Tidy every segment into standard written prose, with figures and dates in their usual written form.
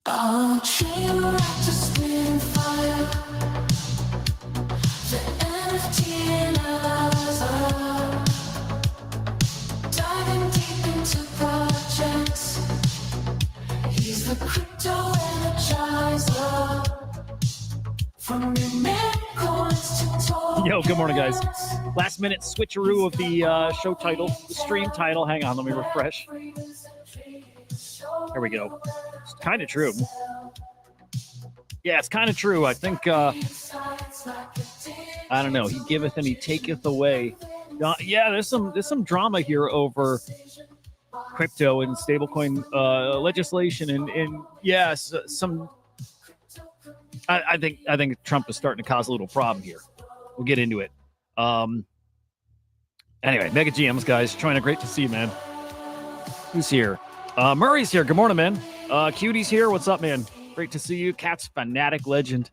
A train wrecked to spin fire. The NFT analyzer. Diving deep into projects. He's the crypto energizer. From new meme coins to tokens. Yo, good morning, guys. Last minute switcheroo of the show title, the stream title. Hang on, let me refresh. There we go. It's kind of true. Yeah, it's kind of true. I think, I don't know. He giveth and he taketh away. Yeah, there's some drama here over crypto and stablecoin legislation, and yes, some. I think Trump is starting to cause a little problem here. We'll get into it. Anyway, Mega GMs, guys. Troina, great to see you, man. Who's here? Murray's here. Good morning, man. Cutie's here. What's up, man? Great to see you. Cat's fanatic legend.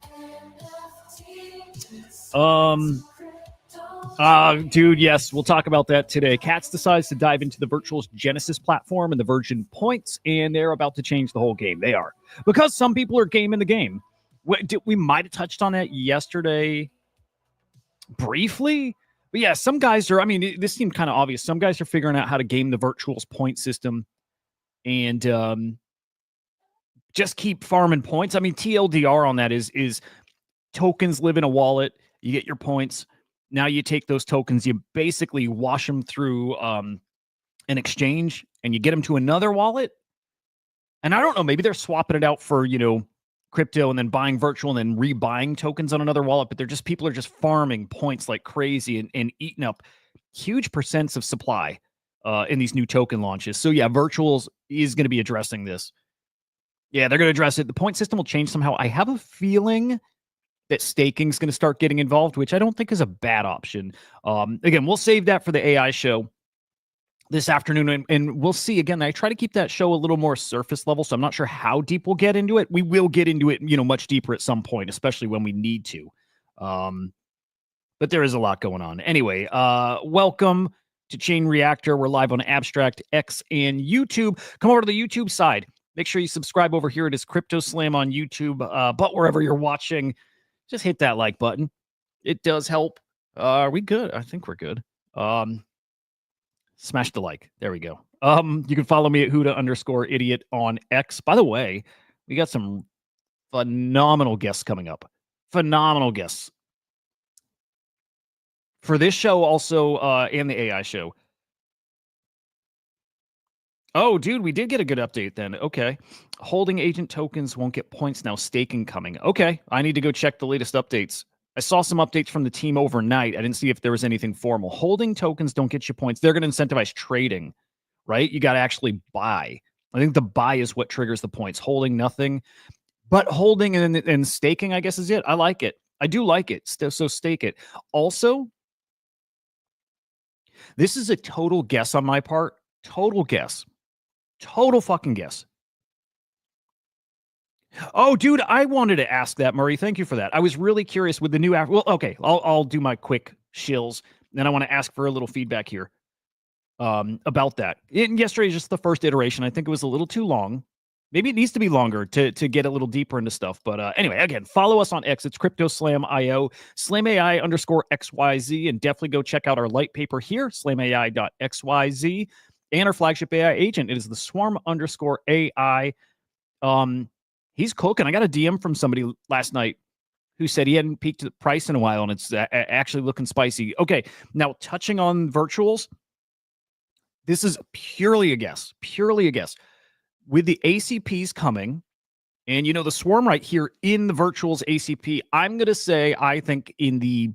Dude, yes, we'll talk about that today. Cats decides to dive into the Virtual's Genesis platform and the Virgin points, and they're about to change the whole game. They are. Because some people are gaming the game. We might have touched on that yesterday briefly. But yeah, some guys are, I mean, this seemed kind of obvious. Some guys are figuring out how to game the Virtual's point system and just keep farming points. I mean, TLDR on that is tokens live in a wallet. You get your points. Now you take those tokens, you basically wash them through an exchange, and you get them to another wallet. And I don't know, maybe they're swapping it out for, crypto and then buying virtual and then rebuying tokens on another wallet, but people are just farming points like crazy and eating up huge percents of supply in these new token launches. So yeah, Virtuals is going to be addressing this. Yeah, they're going to address it. The point system will change somehow. I have a feeling that staking is going to start getting involved, which I don't think is a bad option. Again, we'll save that for the AI show this afternoon, and we'll see. Again, I try to keep that show a little more surface level, so I'm not sure how deep we'll get into it. We will get into it, much deeper at some point, especially when we need to. But there is a lot going on. Anyway, welcome to Chain Reactor. We're live on Abstract, X, and YouTube. Come over to the YouTube side. Make sure you subscribe over here. It is Crypto Slam on YouTube, but wherever you're watching, just hit that like button. It does help. Are we good? I think we're good. Smash the like. There we go. You can follow me at Hudah_idiot on X. By the way, we got some phenomenal guests coming up. Phenomenal guests. For this show also, and the AI show. Oh, dude, we did get a good update then. Okay. Holding agent tokens won't get points now. Staking coming. Okay. I need to go check the latest updates. I saw some updates from the team overnight. I didn't see if there was anything formal. Holding tokens don't get you points. They're going to incentivize trading, right? You got to actually buy. I think the buy is what triggers the points. Holding, nothing. But holding and staking, I guess, is it. I like it. I do like it. So stake it. Also, this is a total guess on my part. Total guess. Total fucking guess. Oh, dude, I wanted to ask that, Murray. Thank you for that. I was really curious with the new... Well, okay, I'll do my quick shills. Then I want to ask for a little feedback here about that. Yesterday is just the first iteration. I think it was a little too long. Maybe it needs to be longer to get a little deeper into stuff. But anyway, again, follow us on X. It's CryptoSlam.io, SlamAI_XYZ, and definitely go check out our light paper here, SlamAI.xyz, and our flagship AI agent. It is the Swarm_AI. He's cooking. I got a DM from somebody last night who said he hadn't peaked the price in a while, and it's actually looking spicy. Okay, now touching on Virtuals, this is purely a guess. Purely a guess. With the ACPs coming, and the Swarm right here in the Virtuals ACP, I'm going to say I think in the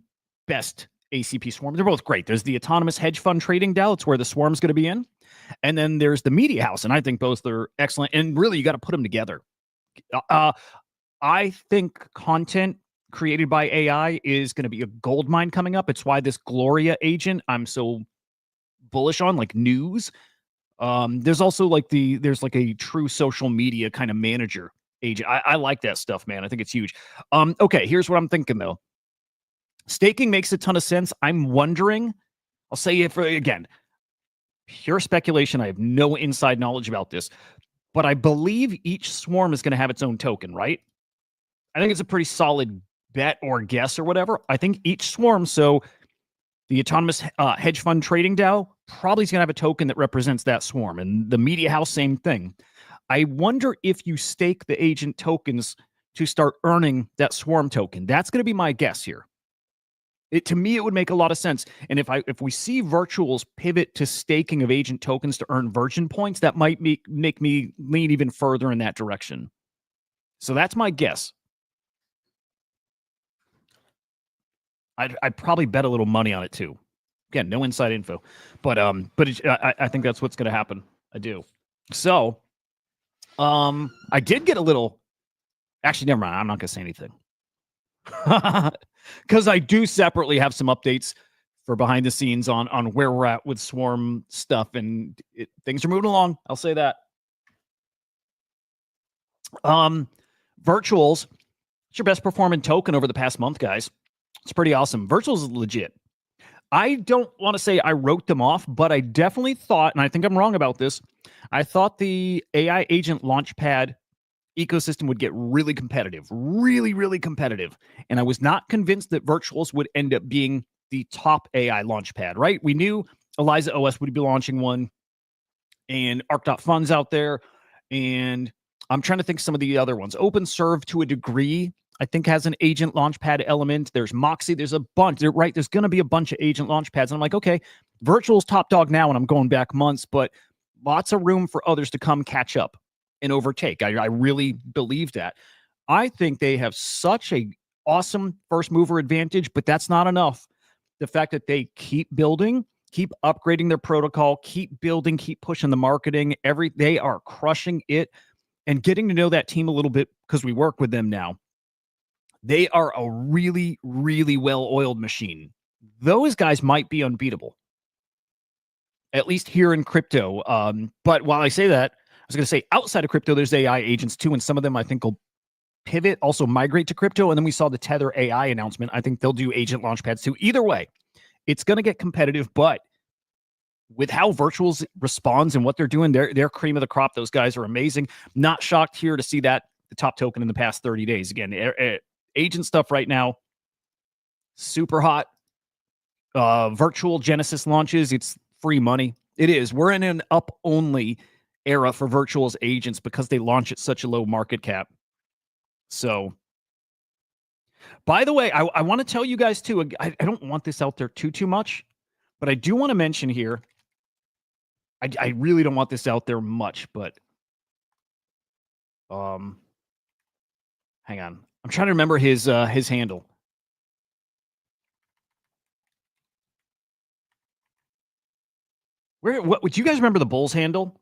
best ACP Swarm. They're both great. There's the Autonomous Hedge Fund Trading DAO. It's where the Swarm's going to be in. And then there's the Media House, and I think both are excellent. And really, you got to put them together. I think content created by AI is going to be a gold mine coming up. It's why this Gloria agent I'm so bullish on, like news. There's also there's a true social media kind of manager agent. I like that stuff, man. I think it's huge. Okay, here's what I'm thinking though. Staking makes a ton of sense. I'm wondering, I'll say it again, pure speculation. I have no inside knowledge about this. but I believe each swarm is going to have its own token, right? I think it's a pretty solid bet or guess or whatever. I think each swarm, so the autonomous hedge fund trading DAO probably is going to have a token that represents that swarm, and the media house, same thing. I wonder if you stake the agent tokens to start earning that swarm token. That's going to be my guess here. To me, it would make a lot of sense. And if we see virtuals pivot to staking of agent tokens to earn virgin points, that might make me lean even further in that direction. So that's my guess. I'd probably bet a little money on it too. Again, no inside info, but I think that's what's going to happen. I do. So, I did get a little. Actually, never mind. I'm not going to say anything because I do separately have some updates for behind the scenes on where we're at with Swarm stuff, and things are moving along. I'll say that. Virtuals, it's your best performing token over the past month, guys. It's pretty awesome. Virtuals is legit. I don't want to say I wrote them off, but I definitely thought, and I think I'm wrong about this, I thought the AI agent launchpad ecosystem would get really competitive, really, really competitive. And I was not convinced that virtuals would end up being the top AI launchpad, right? We knew Eliza OS would be launching one, and Arc.Funds out there. And I'm trying to think some of the other ones. OpenServe, to a degree, I think has an agent launchpad element. There's Moxie. There's a bunch. Right? There's going to be a bunch of agent launchpads. And I'm like, okay, virtual's top dog now, and I'm going back months, but lots of room for others to come catch up and overtake. I really believe that. I think they have such a awesome first mover advantage, but that's not enough. The fact that they keep building, keep upgrading their protocol, keep building, keep pushing the marketing, they are crushing it. And getting to know that team a little bit, because we work with them now, they are a really, really well-oiled machine. Those guys might be unbeatable, at least here in crypto. But while I say that, I was going to say outside of crypto, there's AI agents too, and some of them I think will pivot, also migrate to crypto. And then we saw the Tether AI announcement. I think they'll do agent launchpads too. Either way, it's going to get competitive, but with how Virtuals responds and what they're doing, they're cream of the crop. Those guys are amazing. Not shocked here to see that the top token in the past 30 days. Again, agent stuff right now, super hot. Virtual Genesis launches, it's free money. It is. We're in an up-only era for Virtuals agents because they launch at such a low market cap. So, by the way, I want to tell you guys too, I don't want this out there too much, but I do want to mention here, I really don't want this out there much, but hang on. I'm trying to remember his handle. What would you guys remember the Bulls handle?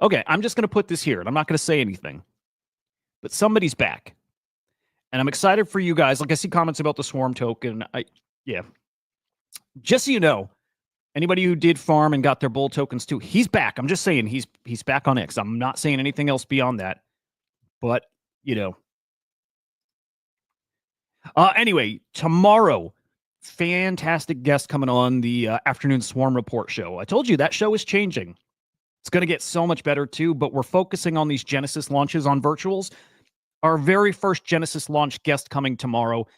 Okay, I'm just going to put this here, and I'm not going to say anything. But somebody's back. And I'm excited for you guys. Like, I see comments about the Swarm token. Yeah. Just so you know, anybody who did farm and got their Bull tokens too, he's back. I'm just saying he's back on X. I'm not saying anything else beyond that. But, you know. Anyway, tomorrow, fantastic guest coming on the afternoon Swarm Report show. I told you that show is changing. It's going to get so much better too, but we're focusing on these Genesis launches on virtuals. Our very first Genesis launch guest coming tomorrow.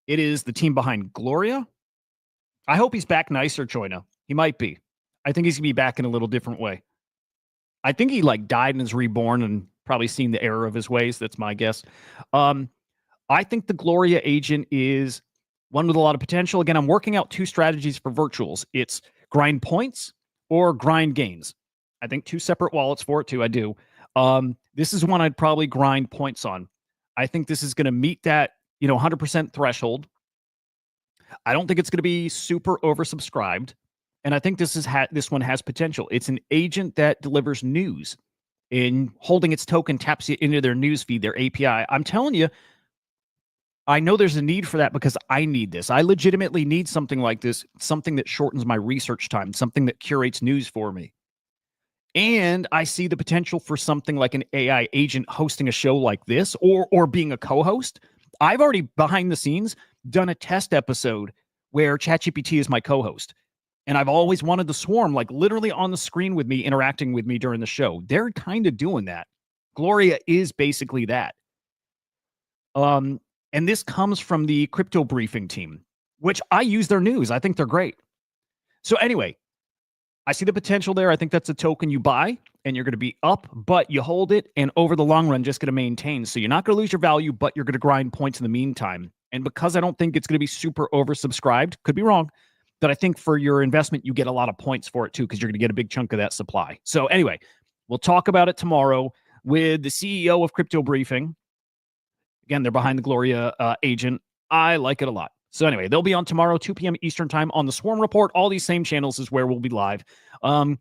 It is the team behind Gloria. I hope he's back nicer, Choina. He might be. I think he's going to be back in a little different way. I think he died and is reborn and probably seen the error of his ways. That's my guess. I think the Gloria agent is one with a lot of potential. Again, I'm working out two strategies for virtuals. It's grind points or grind gains. I think two separate wallets for it too. I do. This is one I'd probably grind points on. I think this is going to meet that 100% threshold. I don't think it's going to be super oversubscribed, and I think this one has potential. It's an agent that delivers news, and holding its token taps it into their news feed, their API. I'm telling you, I know there's a need for that because I need this. I legitimately need something like this, something that shortens my research time, something that curates news for me. And I see the potential for something like an AI agent hosting a show like this or being a co-host. I've already, behind the scenes, done a test episode where ChatGPT is my co-host. And I've always wanted the Swarm, like literally on the screen with me, interacting with me during the show. They're kind of doing that. Gloria is basically that. And this comes from the crypto briefing team, which I use their news. I think they're great. So anyway, I see the potential there. I think that's a token you buy and you're going to be up, but you hold it and over the long run, just going to maintain. So you're not going to lose your value, but you're going to grind points in the meantime. And because I don't think it's going to be super oversubscribed, could be wrong, but I think for your investment, you get a lot of points for it too, because you're going to get a big chunk of that supply. So anyway, we'll talk about it tomorrow with the CEO of Crypto Briefing. Again, they're behind the Gloria agent. I like it a lot. So anyway, they'll be on tomorrow, 2 p.m. Eastern time on the Swarm Report. All these same channels is where we'll be live. And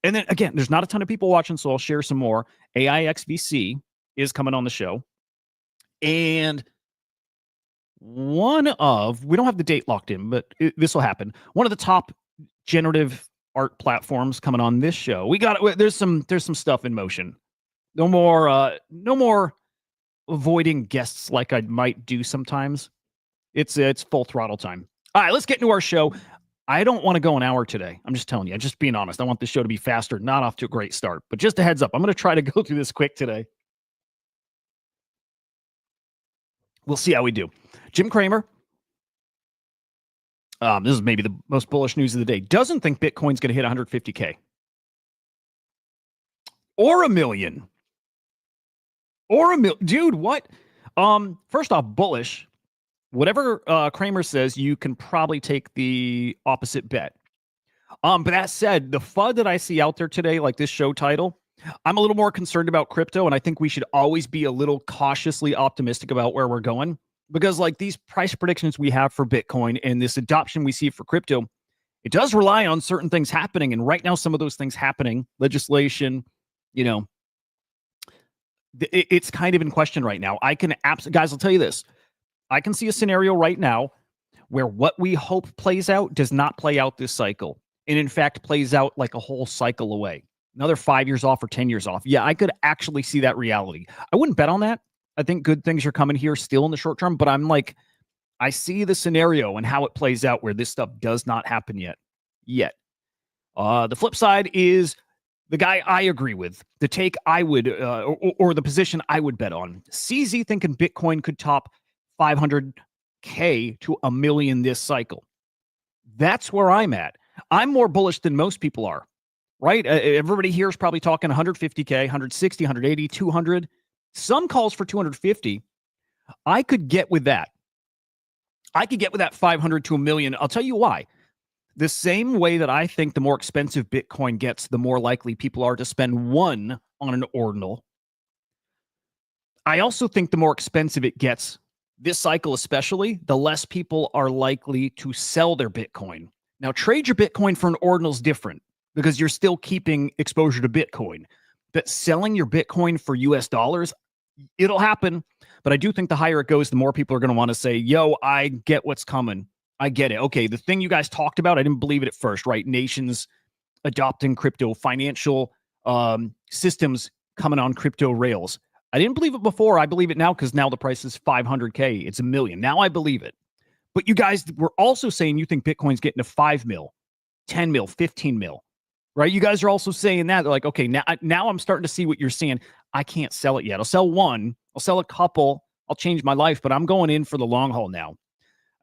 then again, there's not a ton of people watching, so I'll share some more. AIXVC is coming on the show. And we don't have the date locked in, but this will happen. One of the top generative art platforms coming on this show. There's some stuff in motion. No more avoiding guests like I might do sometimes. It's full throttle time. All right, let's get into our show. I don't want to go an hour today. I'm just telling you. I'm just being honest. I want the show to be faster, not off to a great start. But just a heads up, I'm going to try to go through this quick today. We'll see how we do. Jim Cramer, this is maybe the most bullish news of the day, doesn't think Bitcoin's going to hit 150K. Or a million. Dude, what? First off, bullish. Whatever Kramer says, you can probably take the opposite bet. But that said, the FUD that I see out there today, like this show title, I'm a little more concerned about crypto, and I think we should always be a little cautiously optimistic about where we're going. Because like these price predictions we have for Bitcoin and this adoption we see for crypto, it does rely on certain things happening. And right now, some of those things happening, legislation, it's kind of in question right now. Guys, I'll tell you this. I can see a scenario right now where what we hope plays out does not play out this cycle. And in fact, plays out like a whole cycle away. Another 5 years off or 10 years off. Yeah, I could actually see that reality. I wouldn't bet on that. I think good things are coming here still in the short term, but I see the scenario and how it plays out where this stuff does not happen yet. The flip side is the guy I agree with, the take I would, or the position I would bet on. CZ thinking Bitcoin could top 500K to a million this cycle. That's where I'm at. I'm more bullish than most people are, right? Everybody here is probably talking 150K, 160, 180, 200. Some calls for 250. I could get with that. I could get with that 500 to a million. I'll tell you why. The same way that I think the more expensive Bitcoin gets, the more likely people are to spend one on an ordinal. I also think the more expensive it gets, this cycle especially, the less people are likely to sell their Bitcoin. Now, trade your Bitcoin for an ordinal is different because you're still keeping exposure to Bitcoin. But selling your Bitcoin for US dollars, it'll happen. But I do think the higher it goes, the more people are going to want to say, yo, I get what's coming. I get it. Okay, the thing you guys talked about, I didn't believe it at first, right? Nations adopting crypto, financial systems coming on crypto rails. I didn't believe it before. I believe it now because now the price is 500K. It's a million. Now I believe it. But you guys were also saying you think Bitcoin's getting to 5 mil, 10 mil, 15 mil, right? You guys are also saying that. They're like, okay, now I'm starting to see what you're saying. I can't sell it yet. I'll sell one. I'll sell a couple. I'll change my life, but I'm going in for the long haul now.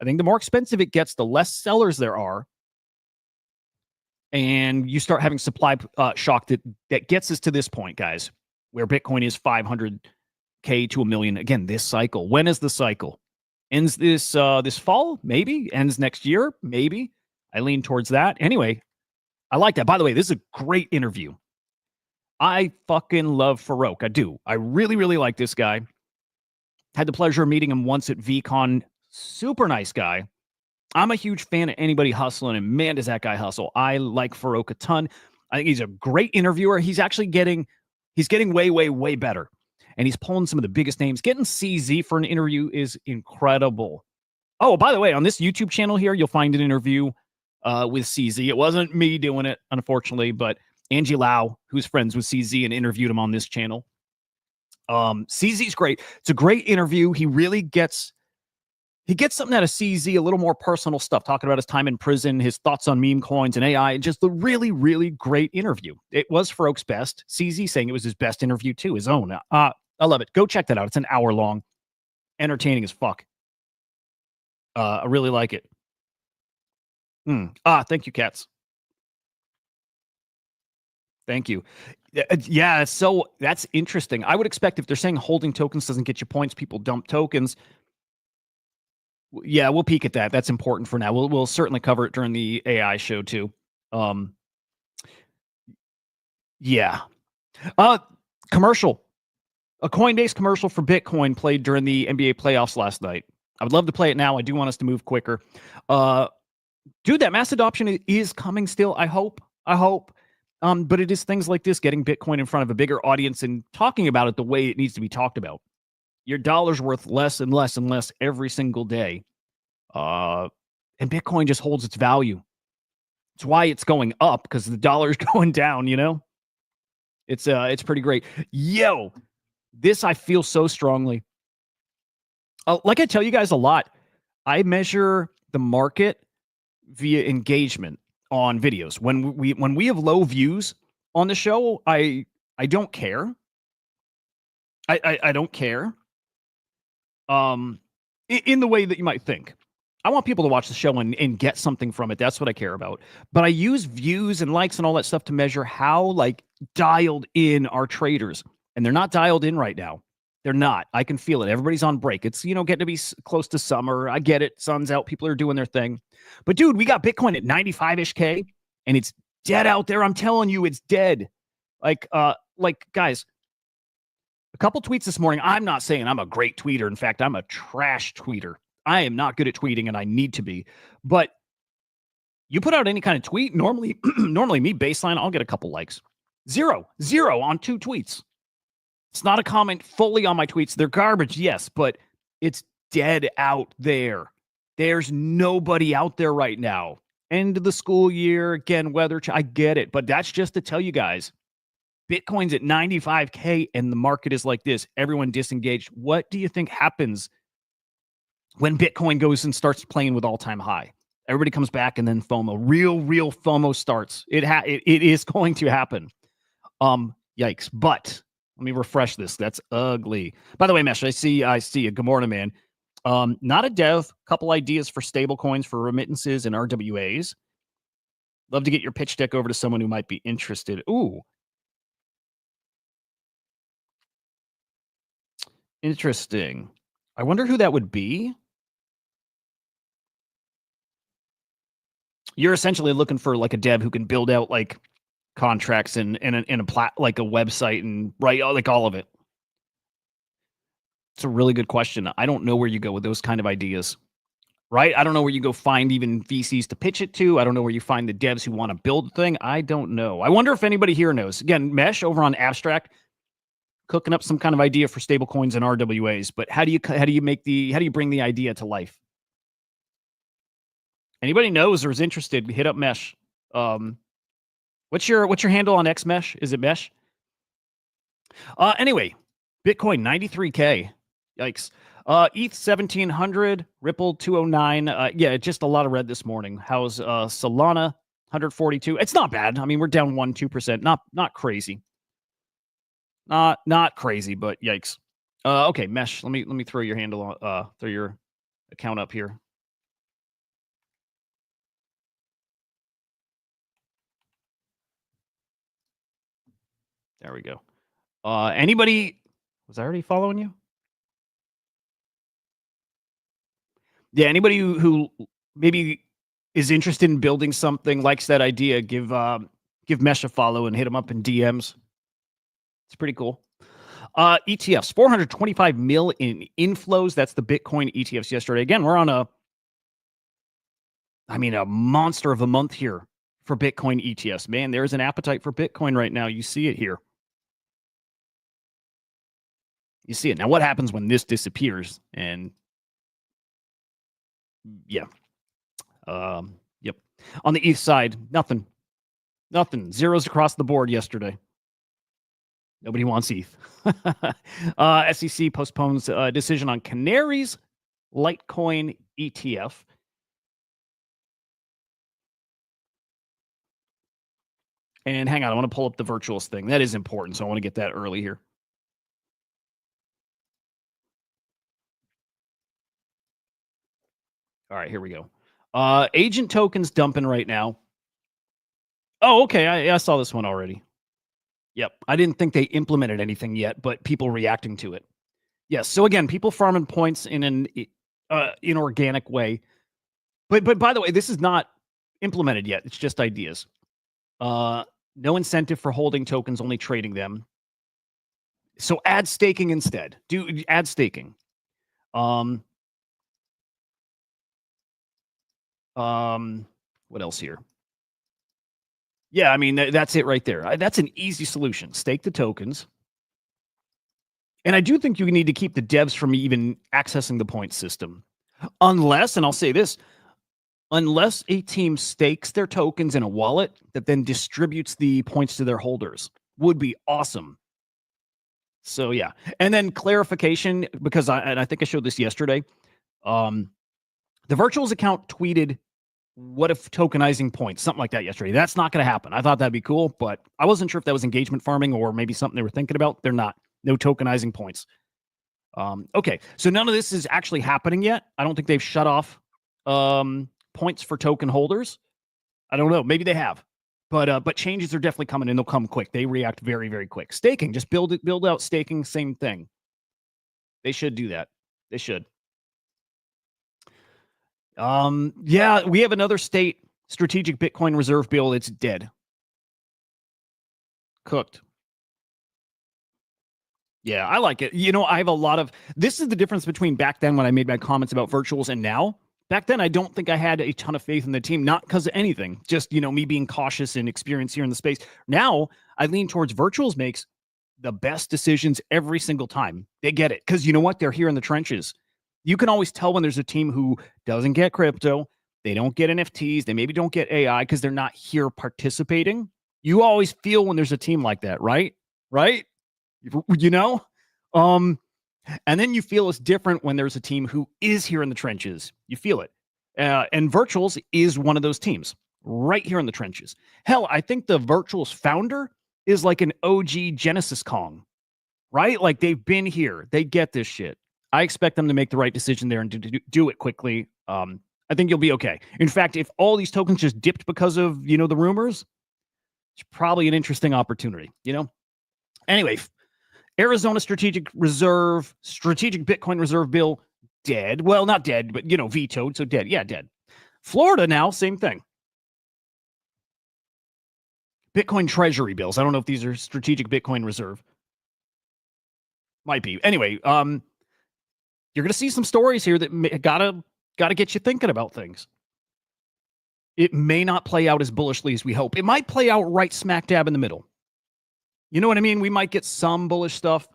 I think the more expensive it gets, the less sellers there are. And you start having supply shock that gets us to this point, guys, where Bitcoin is 500K to a million. Again, this cycle. When is the cycle? Ends this fall? Maybe. Ends next year? Maybe. I lean towards that. Anyway, I like that. By the way, this is a great interview. I fucking love Farouk. I do. I really, really like this guy. Had the pleasure of meeting him once at VCon. Super nice guy. I'm a huge fan of anybody hustling, and man, does that guy hustle. I like Farouk a ton. I think he's a great interviewer. He's actually getting way, way, way better. And he's pulling some of the biggest names. Getting CZ for an interview is incredible. Oh, by the way, on this YouTube channel here, you'll find an interview with CZ. It wasn't me doing it, unfortunately, but Angie Lau, who's friends with CZ and interviewed him on this channel. CZ's great. It's a great interview. He really gets He gets something out of CZ, a little more personal stuff, talking about his time in prison, his thoughts on meme coins and AI, and just a really, really great interview. It was Farouk's best. CZ saying it was his best interview too, his own. I love it. Go check that out. It's an hour long, entertaining as fuck. I really like it. Thank you, Cats. Thank you. Yeah, so that's interesting. I would expect if they're saying holding tokens doesn't get you points, people dump tokens. Yeah, we'll peek at that. That's important for now. We'll certainly cover it during the AI show too. Yeah. Commercial. A Coinbase commercial for Bitcoin played during the NBA playoffs last night. I would love to play it now. I do want us to move quicker. Dude, that mass adoption is coming still. I hope. But it is things like this, getting Bitcoin in front of a bigger audience and talking about it the way it needs to be talked about. Your dollar's worth less and less and less every single day. And Bitcoin just holds its value. It's why it's going up, because the dollar's going down, you know? It's pretty great. Yo, this I feel so strongly. Like I tell you guys a lot, I measure the market via engagement on videos. When we have low views on the show, I don't care. I don't care. In the way that you might think. I want people to watch the show and get something from it. That's what I care about. But I use views and likes and all that stuff to measure how like dialed in our traders. And they're not dialed in right now. They're not. I can feel it. Everybody's on break. It's, getting to be close to summer. I get it. Sun's out. People are doing their thing. But dude, we got Bitcoin at 95-ish K and it's dead out there. I'm telling you, it's dead. Like guys, a couple tweets this morning. I'm not saying I'm a great tweeter. In fact, I'm a trash tweeter. I am not good at tweeting and I need to be. But you put out any kind of tweet, normally me baseline, I'll get a couple likes. Zero on 2 tweets. It's not a comment fully on my tweets. They're garbage, yes, but it's dead out there. There's nobody out there right now. End of the school year, again, weather, I get it. But that's just to tell you guys, Bitcoin's at 95K and the market is like this. Everyone disengaged. What do you think happens when Bitcoin goes and starts playing with all-time high? Everybody comes back and then FOMO. Real FOMO starts. It is going to happen. Yikes. But let me refresh this. That's ugly. By the way, Mesh, I see you. Good morning, man. Not a dev. Couple ideas for stablecoins for remittances and RWAs. Love to get your pitch deck over to someone who might be interested. Ooh. Interesting. I wonder who that would be. You're essentially looking for like a dev who can build out like contracts and like a website and write like all of it. It's a really good question. I don't know where you go with those kind of ideas, right? I don't know where you go find even VCs to pitch it to. I don't know where you find the devs who want to build the thing. I don't know. I wonder if anybody here knows. Again, Mesh over on Abstract, cooking up some kind of idea for stablecoins and RWAs. But how do you bring the idea to life? Anybody knows or is interested, hit up Mesh. What's your handle on XMesh? Is it Mesh? Anyway, Bitcoin 93K. Yikes. ETH 1700, Ripple 209. Yeah, just a lot of red this morning. How's Solana 142? It's not bad. I mean, we're down 1-2%. Not crazy. Not crazy, but yikes. Okay, Mesh. Let me throw your handle on throw your account up here. There we go. Anybody was I already following you? Yeah, anybody who maybe is interested in building something, likes that idea, give Mesh a follow and hit him up in DMs. It's pretty cool. ETFs, 425 mil in inflows. That's the Bitcoin ETFs yesterday. Again, we're on a monster of a month here for Bitcoin ETFs. Man, there's an appetite for Bitcoin right now. You see it here. You see it. Now, what happens when this disappears? And yeah. Yep. On the ETH side, nothing. Zeros across the board yesterday. Nobody wants ETH. SEC postpones decision on canaries. Litecoin ETF. And hang on, I want to pull up the virtuals thing. That is important, so I want to get that early here. All right, here we go. Agent tokens dumping right now. Oh, okay. I saw this one already. Yep. I didn't think they implemented anything yet, but people reacting to it. Yes. So again, people farming points in an inorganic way. But by the way, this is not implemented yet. It's just ideas. No incentive for holding tokens, only trading them. So add staking instead. Do add staking. What else here? Yeah, I mean, that's it right there. That's an easy solution. Stake the tokens. And I do think you need to keep the devs from even accessing the point system. Unless, and I'll say this, unless a team stakes their tokens in a wallet that then distributes the points to their holders, would be awesome. So yeah. And then clarification, because I think I showed this yesterday. The Virtuals account tweeted, what if tokenizing points? Something like that yesterday. That's not going to happen. I thought that'd be cool, but I wasn't sure if that was engagement farming or maybe something they were thinking about. They're not. No tokenizing points. Okay, so none of this is actually happening yet. I don't think they've shut off points for token holders. I don't know. Maybe they have. But changes are definitely coming and they'll come quick. They react very, very quick. Staking, just build out staking, same thing. They should do that. They should. Yeah, we have another state strategic Bitcoin reserve bill. It's dead. Cooked. Yeah, I like it. You know, I have a lot of, this is the difference between back then when I made my comments about virtuals and now. Back then, I don't think I had a ton of faith in the team, not because of anything, just, you know, me being cautious and experience here in the space. Now, I lean towards virtuals makes the best decisions every single time. They get it because you know what? They're here in the trenches. You can always tell when there's a team who doesn't get crypto, they don't get NFTs, they maybe don't get AI because they're not here participating. You always feel when there's a team like that, right? Right? You know? And then you feel it's different when there's a team who is here in the trenches. You feel it. And Virtuals is one of those teams right here in the trenches. Hell, I think the Virtuals founder is like an OG Genesis Kong, right? Like they've been here. They get this shit. I expect them to make the right decision there and do it quickly. I think you'll be okay. In fact, if all these tokens just dipped because of, you know, the rumors, it's probably an interesting opportunity, you know? Anyway, Arizona strategic Bitcoin reserve bill, dead. Well, not dead, but, you know, vetoed. So dead. Yeah, dead. Florida now, same thing. Bitcoin treasury bills. I don't know if these are strategic Bitcoin reserve. Might be. Anyway, you're going to see some stories here that gotta get you thinking about things. It may not play out as bullishly as we hope. It might play out right smack dab in the middle. You know what I mean? We might get some bullish stuff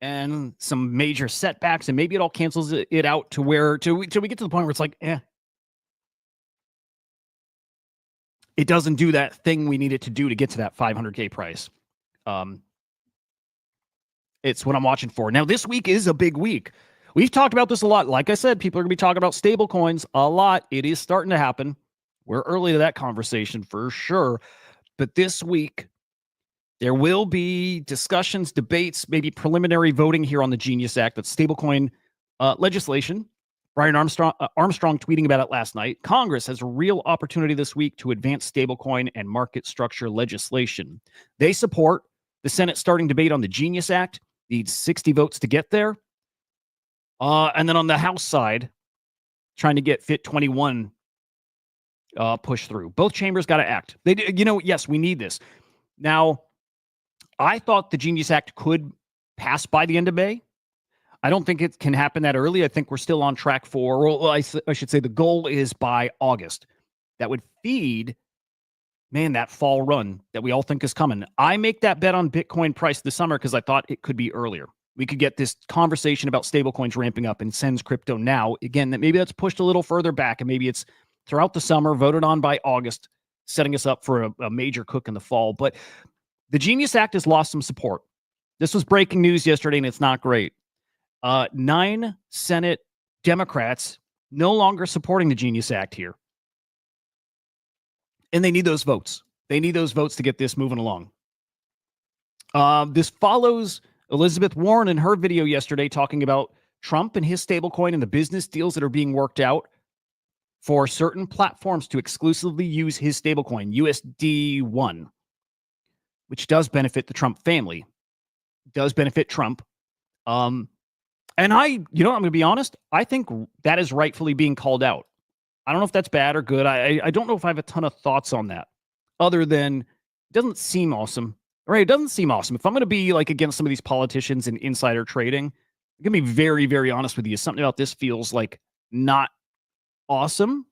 and some major setbacks, and maybe it all cancels it out to where till we get to the point where it's like, it doesn't do that thing we need it to do to get to that 500K price. It's what I'm watching for. Now, this week is a big week. We've talked about this a lot. Like I said, people are going to be talking about stablecoins a lot. It is starting to happen. We're early to that conversation for sure. But this week, there will be discussions, debates, maybe preliminary voting here on the Genius Act, that's stablecoin legislation. Brian Armstrong tweeting about it last night. Congress has a real opportunity this week to advance stablecoin and market structure legislation. They support the Senate starting debate on the Genius Act. Needs 60 votes to get there. And then on the House side, trying to get Fit 21 pushed through. Both chambers got to act. Yes, we need this. Now, I thought the Genius Act could pass by the end of May. I don't think it can happen that early. I think we're still on track for, well, I should say the goal is by August. That would feed, that fall run that we all think is coming. I make that bet on Bitcoin price this summer because I thought it could be earlier. We could get this conversation about stablecoins ramping up and sends crypto now. Again, that maybe that's pushed a little further back, and maybe it's throughout the summer, voted on by August, setting us up for a major cook in the fall. But the Genius Act has lost some support. This was breaking news yesterday, and it's not great. 9 Senate Democrats no longer supporting the Genius Act here. And they need those votes. They need those votes to get this moving along. This follows Elizabeth Warren in her video yesterday talking about Trump and his stablecoin and the business deals that are being worked out for certain platforms to exclusively use his stablecoin, USD1, which does benefit the Trump family, does benefit Trump. And I'm going to be honest, I think that is rightfully being called out. I don't know if that's bad or good. I don't know if I have a ton of thoughts on that, other than it doesn't seem awesome. Right? It doesn't seem awesome. If I'm going to be like against some of these politicians and insider trading, I'm going to be very, very honest with you. Something about this feels like not awesome.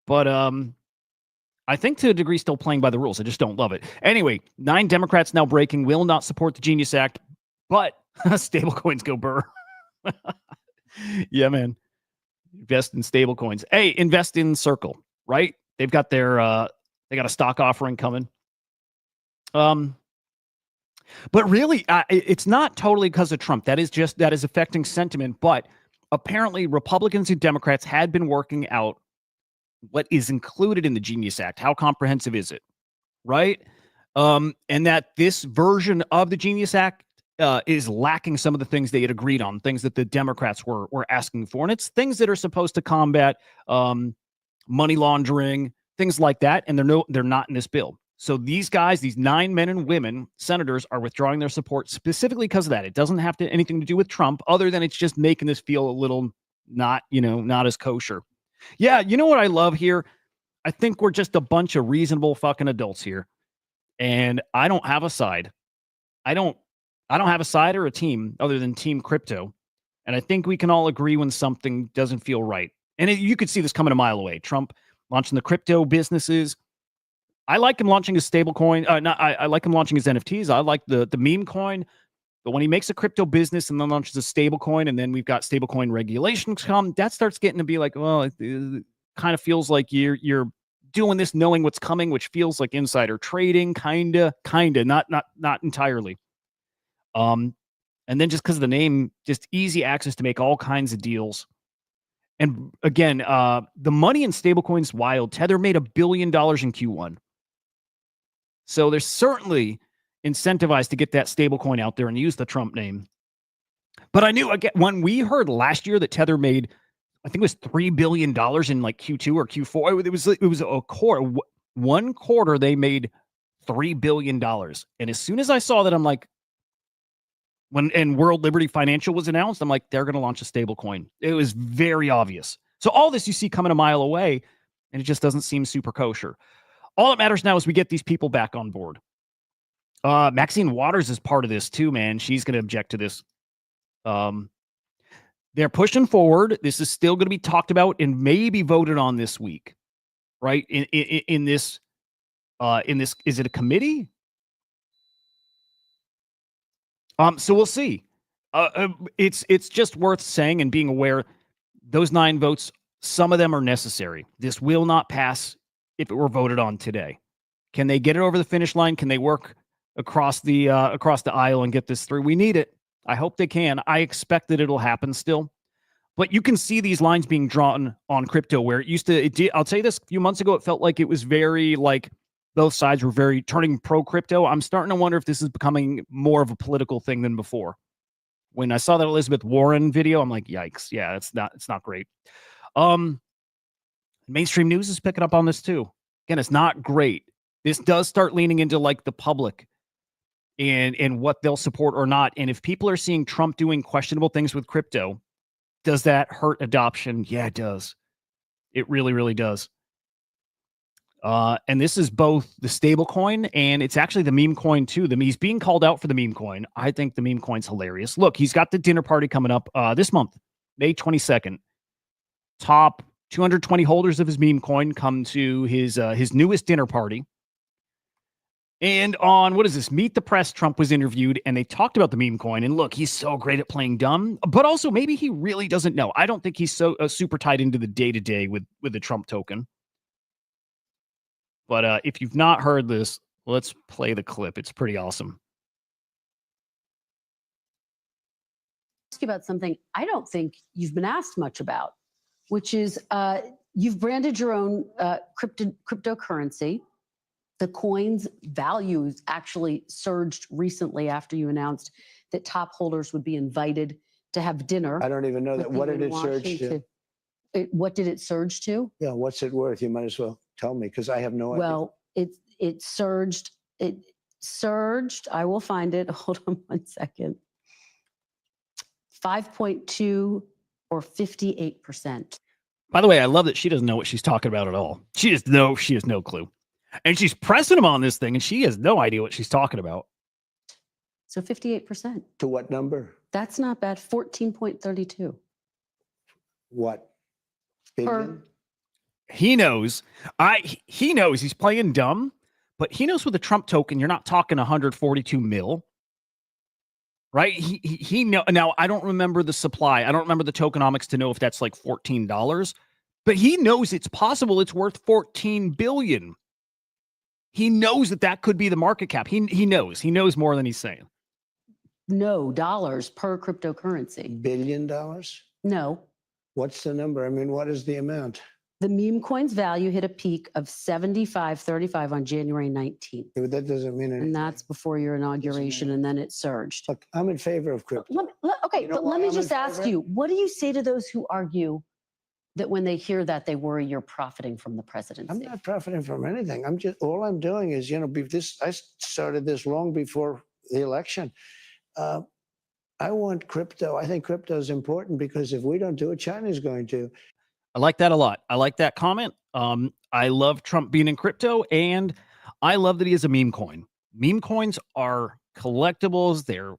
But I think to a degree still playing by the rules. I just don't love it. Anyway, 9 Democrats now breaking will not support the Genius Act, but stablecoins go burr. Yeah, man. Invest in stablecoins. Hey, invest in Circle, right? They've got their they got a stock offering coming. But really, it's not totally because of Trump. That is affecting sentiment. But apparently, Republicans and Democrats had been working out what is included in the Genius Act. How comprehensive is it, right? And that this version of the Genius Act is lacking some of the things they had agreed on, things that the Democrats were asking for, and it's things that are supposed to combat money laundering, things like that, and they're not in this bill. So these guys, these 9 men and women senators, are withdrawing their support specifically because of that. It doesn't have anything to do with Trump, other than it's just making this feel a little not as kosher. Yeah, you know what I love here? I think we're just a bunch of reasonable fucking adults here, and I don't have a side. I don't have a side or a team other than Team Crypto, and I think we can all agree when something doesn't feel right. And you could see this coming a mile away. Trump launching the crypto businesses. I like him launching his stablecoin. I like him launching his NFTs. I like the meme coin. But when he makes a crypto business and then launches a stablecoin, and then we've got stablecoin regulations come, that starts getting to be like, well, it kind of feels like you're doing this knowing what's coming, which feels like insider trading, kinda, not entirely. And then just because of the name, just easy access to make all kinds of deals. And again, the money in stablecoins wild. Tether made $1 billion in Q1. So they're certainly incentivized to get that stablecoin out there and use the Trump name. But I knew, again, when we heard last year that Tether made, I think it was $3 billion in like Q2 or Q4. It was a quarter. One quarter they made $3 billion. And as soon as I saw that, I'm like, and World Liberty Financial was announced, I'm like, they're going to launch a stablecoin. It was very obvious. So all this you see coming a mile away, and it just doesn't seem super kosher. All that matters now is we get these people back on board. Maxine Waters is part of this too, man. She's going to object to this. They're pushing forward. This is still going to be talked about and maybe voted on this week, right? In this, is it a committee? So we'll see. It's just worth saying and being aware. Those 9 votes, some of them are necessary. This will not pass if it were voted on today. Can they get it over the finish line? Can they work across the aisle and get this through? We need it. I hope they can. I expect that it'll happen still. But you can see these lines being drawn on crypto where I'll tell you this, a few months ago, it felt like it was very like both sides were very turning pro crypto. I'm starting to wonder if this is becoming more of a political thing than before. When I saw that Elizabeth Warren video, I'm like, yikes. Yeah, it's not great. Mainstream news is picking up on this too. Again, it's not great. This does start leaning into like the public and what they'll support or not. And if people are seeing Trump doing questionable things with crypto, does that hurt adoption? Yeah, it does. It really, really does. And this is both the stable coin and it's actually the meme coin too. He's being called out for the meme coin. I think the meme coin's hilarious. Look, he's got the dinner party coming up this month, May 22nd. Top 220 holders of his meme coin come to his newest dinner party. And on, what is this, Meet the Press, Trump was interviewed, and they talked about the meme coin. And look, he's so great at playing dumb, but also maybe he really doesn't know. I don't think he's so super tied into the day-to-day with the Trump token. But if you've not heard this, let's play the clip. It's pretty awesome. you about something I don't think you've been asked much about, which is you've branded your own cryptocurrency. The coin's values actually surged recently after you announced that top holders would be invited to have dinner. I don't even know that. What did it surge to? What did it surge to? Yeah, what's it worth? You might as well tell me because I have no idea. Well, it surged. It surged. I will find it. Hold on one second. 5.2 or 58%. By the way, I love that she doesn't know what she's talking about at all. She has no clue. And she's pressing him on this thing, and she has no idea what she's talking about. So 58%. To what number? That's not bad. 14.32. What? Billion? He knows. He knows he's playing dumb, but he knows with the Trump token, you're not talking 142 mil. Right? He know. Now, I don't remember the supply. I don't remember the tokenomics to know if that's like $14, but he knows it's possible it's worth 14 billion. He knows that could be the market cap. He knows more than he's saying. No, dollars per cryptocurrency. $1 billion? No. What's the number? I mean, what is the amount? The meme coin's value hit a peak of 75.35 on January 19th. Yeah, but that doesn't mean anything. And that's before your inauguration, and then it surged. Look, I'm in favor of crypto. Okay, You know but why let me I'm just in ask favor? you, what do you say to those who argue that when they hear that, they worry you're profiting from the presidency? I'm not profiting from anything. All I'm doing is, I started this long before the election. I want crypto. I think crypto is important because if we don't do it, China's going to. I like that a lot. I like that comment. I love Trump being in crypto, and I love that he has a meme coin. Meme coins are collectibles. They're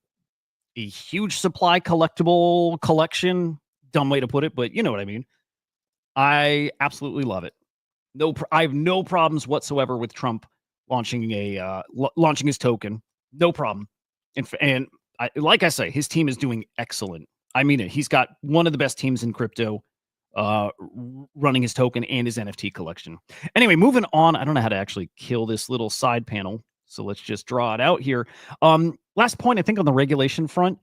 a huge supply collectible collection. Dumb way to put it, but you know what I mean. I absolutely love it. I have no problems whatsoever with Trump launching launching his token. No problem. And like I say, his team is doing excellent. I mean it. He's got one of the best teams in crypto running his token and his NFT collection. Anyway, moving on. I don't know how to actually kill this little side panel, so let's just draw it out here. Last point, I think, on the regulation front,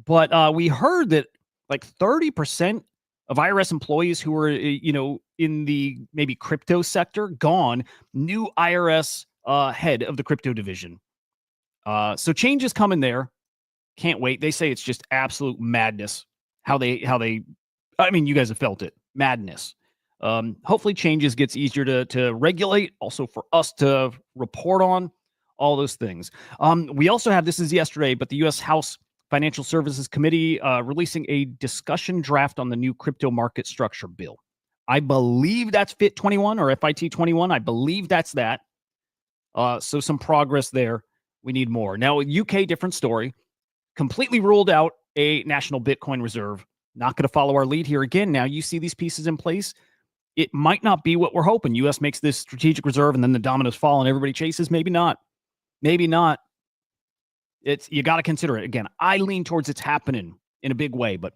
but we heard that like 30% of IRS employees who were, in the maybe crypto sector gone. New IRS head of the crypto division. So change is coming there. Can't wait. They say it's just absolute madness. How they. I mean, you guys have felt it. Madness. Hopefully changes gets easier to regulate. Also for us to report on all those things. We also have, this is yesterday, but the U.S. House Financial Services Committee releasing a discussion draft on the new crypto market structure bill. I believe that's FIT 21 or FIT 21. I believe that's that. So some progress there. We need more. Now, UK, different story. Completely ruled out a national Bitcoin reserve. Not going to follow our lead here again. Now you see these pieces in place. It might not be what we're hoping. U.S. makes this strategic reserve and then the dominoes fall and everybody chases. Maybe not. Maybe not. You got to consider it. Again, I lean towards it's happening in a big way, but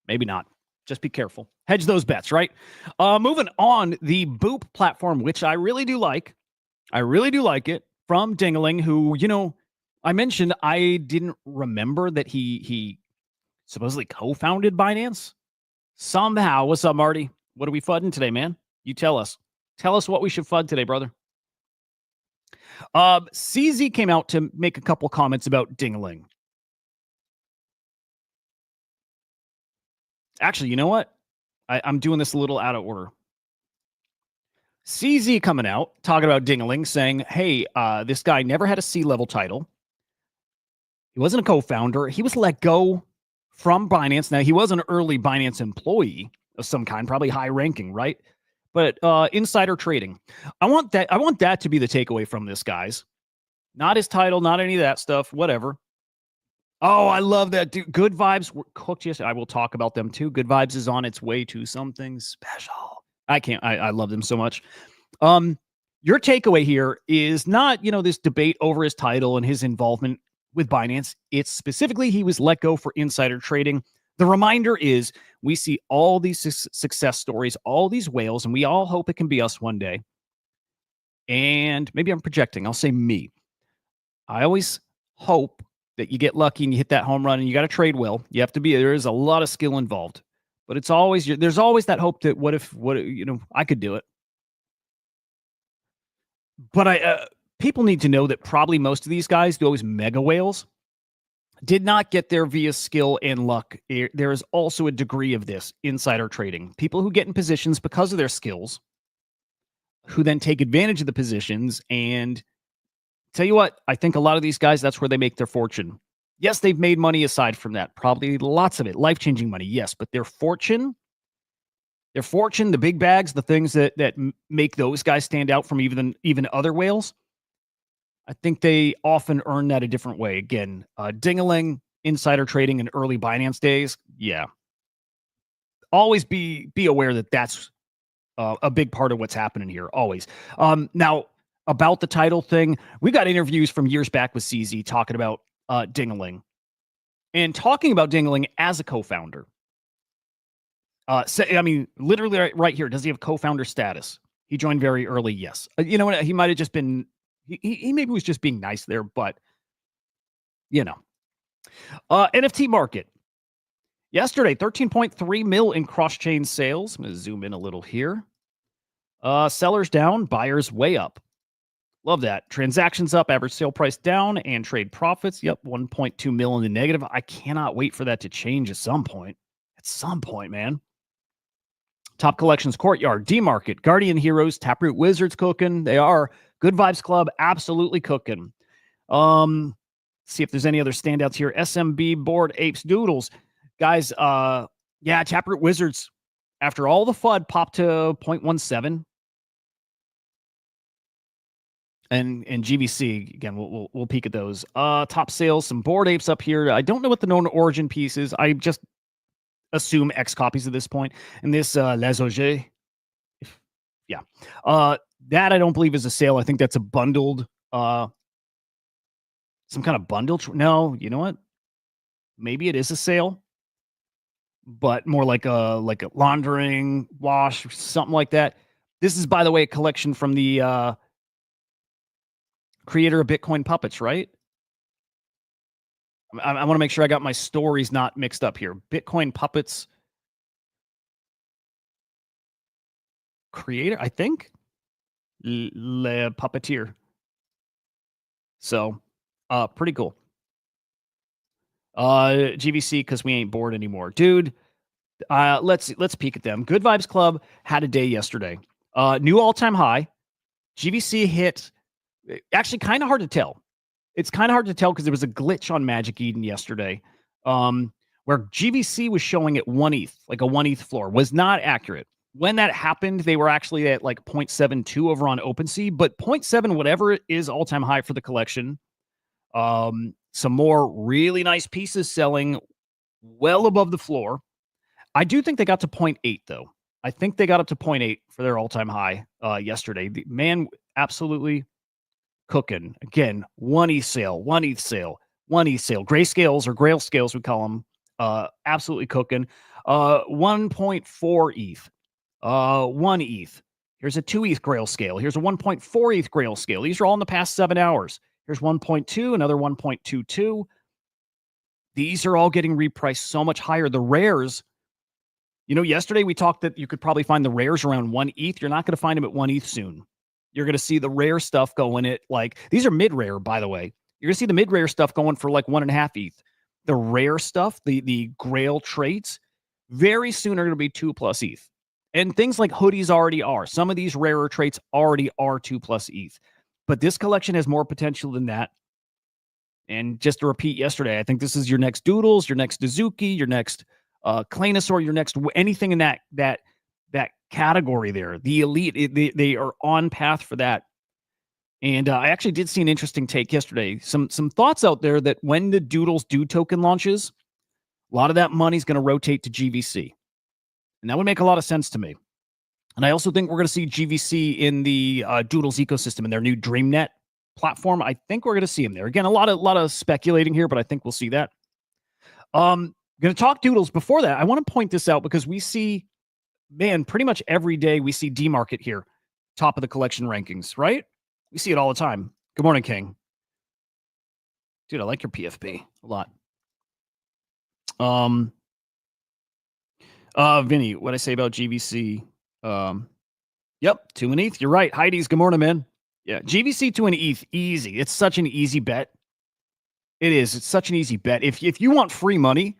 maybe not. Just be careful. Hedge those bets, right? Moving on, the Boop platform, which I really do like. I really do like it, from Dingaling, who, I mentioned I didn't remember that he supposedly co-founded Binance. Somehow. What's up, Marty? What are we fudding today, man? You tell us. Tell us what we should fud today, brother. CZ came out to make a couple comments about Dingaling. Actually, you know what? I'm doing this a little out of order. CZ coming out, talking about Dingaling, saying, hey, this guy never had a C-level title. He wasn't a co-founder. He was let go from Binance. Now, he was an early Binance employee of some kind, probably high ranking, right? But insider trading. I want that to be the takeaway from this, guys. Not his title, not any of that stuff, whatever. Oh, I love that, dude. Good Vibes were cooked yesterday. I will talk about them too. Good Vibes is on its way to something special. I love them so much. Your takeaway here is not, this debate over his title and his involvement with Binance. It's specifically he was let go for insider trading. The reminder is we see all these success stories, all these whales, and we all hope it can be us one day. And maybe I'm projecting. I'll say me. I always hope that you get lucky and you hit that home run, and you got to trade well. You have to be, there is a lot of skill involved, but it's always, there's always that hope that what if, I could do it. But people need to know that probably most of these guys, those mega whales, did not get there via skill and luck. There is also a degree of this insider trading. People who get in positions because of their skills, who then take advantage of the positions. And tell you what, I think a lot of these guys, that's where they make their fortune. Yes, they've made money aside from that. Probably lots of it. Life-changing money, yes. But their fortune, the big bags, the things that make those guys stand out from even other whales, I think they often earn that a different way. Again, ding-a-ling, insider trading in early Binance days, yeah. Always be aware that that's a big part of what's happening here, always. Now, about the title thing, we got interviews from years back with CZ talking about ding-a-ling. And talking about ding-a-ling as a co-founder. Literally right here, does he have co-founder status? He joined very early, yes. You know what, he might have just been... He maybe was just being nice there, but NFT market. Yesterday, 13.3 mil in cross-chain sales. I'm going to zoom in a little here. Sellers down, buyers way up. Love that. Transactions up, average sale price down, and trade profits. Yep, 1.2 mil in the negative. I cannot wait for that to change at some point. At some point, man. Top collections, Courtyard, D-Market, Guardian Heroes, Taproot Wizards cooking. They are. Good Vibes Club, absolutely cooking. See if there's any other standouts here. SMB, Bored Apes, Doodles. Guys, Taproot Wizards, after all the FUD, popped to 0.17. And GVC, again, we'll peek at those. Top sales, some Bored Apes up here. I don't know what the known origin piece is. I just assume X copies at this point. And this Les Auges. Yeah. That I don't believe is a sale. I think that's a bundled, some kind of bundled. No, you know what? Maybe it is a sale, but more like a laundering, wash, something like that. This is, by the way, a collection from the creator of Bitcoin Puppets, right? I want to make sure I got my stories not mixed up here. Bitcoin Puppets creator, I think. Le Puppeteer. So, pretty cool. GVC, because we ain't bored anymore. Dude, let's peek at them. Good Vibes Club had a day yesterday. New all-time high. GVC hit, actually kind of hard to tell. It's kind of hard to tell because there was a glitch on Magic Eden yesterday where GVC was showing at 1 ETH, like a 1 ETH floor, was not accurate. When that happened, they were actually at like 0.72 over on OpenSea, but 0.7, whatever it is, all-time high for the collection. Some more really nice pieces selling well above the floor. I do think they got to 0.8, though. I think they got up to 0.8 for their all-time high yesterday. The man absolutely cooking. Again, 1 ETH sale, 1 ETH sale, 1 ETH sale. Grayscales or Grail scales, we call them, absolutely cooking. 1.4 ETH. 1 ETH. Here's a 2 ETH Grail scale. Here's a 1.4 ETH Grail scale. These are all in the past 7 hours. Here's 1.2, another 1.22. These are all getting repriced so much higher. The rares, yesterday we talked that you could probably find the rares around 1 ETH. You're not going to find them at 1 ETH soon. You're going to see the rare stuff going at these are mid-rare, by the way. You're going to see the mid-rare stuff going for like 1.5 ETH. The rare stuff, the Grail traits, very soon are going to be 2+ ETH. And things like hoodies already are. Some of these rarer traits already are 2+ ETH. But this collection has more potential than that. And just to repeat yesterday, I think this is your next Doodles, your next Dazuki, your next Clanosaur, your next anything in that category there. The elite, they are on path for that. And I actually did see an interesting take yesterday. Some thoughts out there that when the Doodles Do token launches, a lot of that money is going to rotate to GVC. And that would make a lot of sense to me. And I also think we're going to see GVC in the Doodles ecosystem in their new DreamNet platform. I think we're going to see them there. Again, a lot of speculating here, but I think we'll see that. Going to talk Doodles. Before that, I want to point this out because we see, pretty much every day we see D-Market here, top of the collection rankings, right? We see it all the time. Good morning, King. Dude, I like your PFP a lot. Vinny, what I say about GVC? Yep, 2 and ETH. You're right. Heidi's, good morning, man. Yeah, GVC 2 and ETH, easy. It's such an easy bet. It is. It's such an easy bet. If you want free money,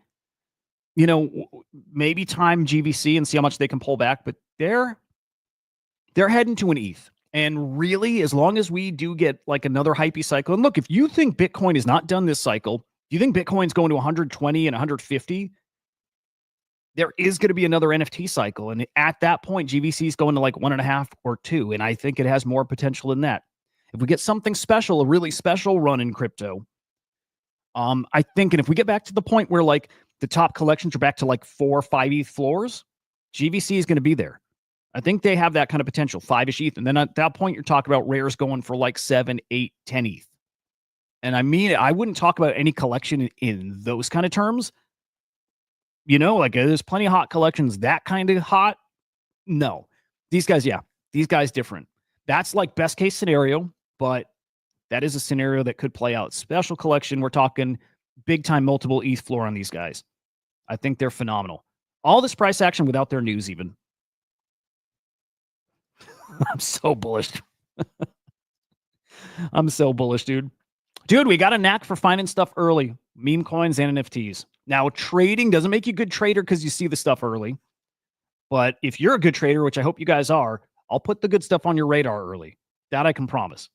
you know, maybe time GVC and see how much they can pull back, but they're heading to an ETH. And really, as long as we do get like another hypey cycle, and look, if you think Bitcoin is not done this cycle, you think Bitcoin's going to 120 and 150, there is going to be another NFT cycle. And at that point, GVC is going to like 1.5 or 2. And I think it has more potential than that. If we get something special, a really special run in crypto, I think, and if we get back to the point where like the top collections are back to like 4 or 5 ETH floors, GVC is going to be there. I think they have that kind of potential, 5-ish ETH. And then at that point, you're talking about rares going for like 7, 8, 10 ETH. And I mean, I wouldn't talk about any collection in those kind of terms. You know, like there's plenty of hot collections that kind of hot. No, these guys, yeah, these guys different. That's like best case scenario, but that is a scenario that could play out. Special collection, we're talking big time multiple ETH floor on these guys. I think they're phenomenal. All this price action without their news even. I'm so bullish. I'm so bullish, dude. Dude, we got a knack for finding stuff early. Meme coins and NFTs. Now, trading doesn't make you a good trader because you see the stuff early. But if you're a good trader, which I hope you guys are, I'll put the good stuff on your radar early. That I can promise.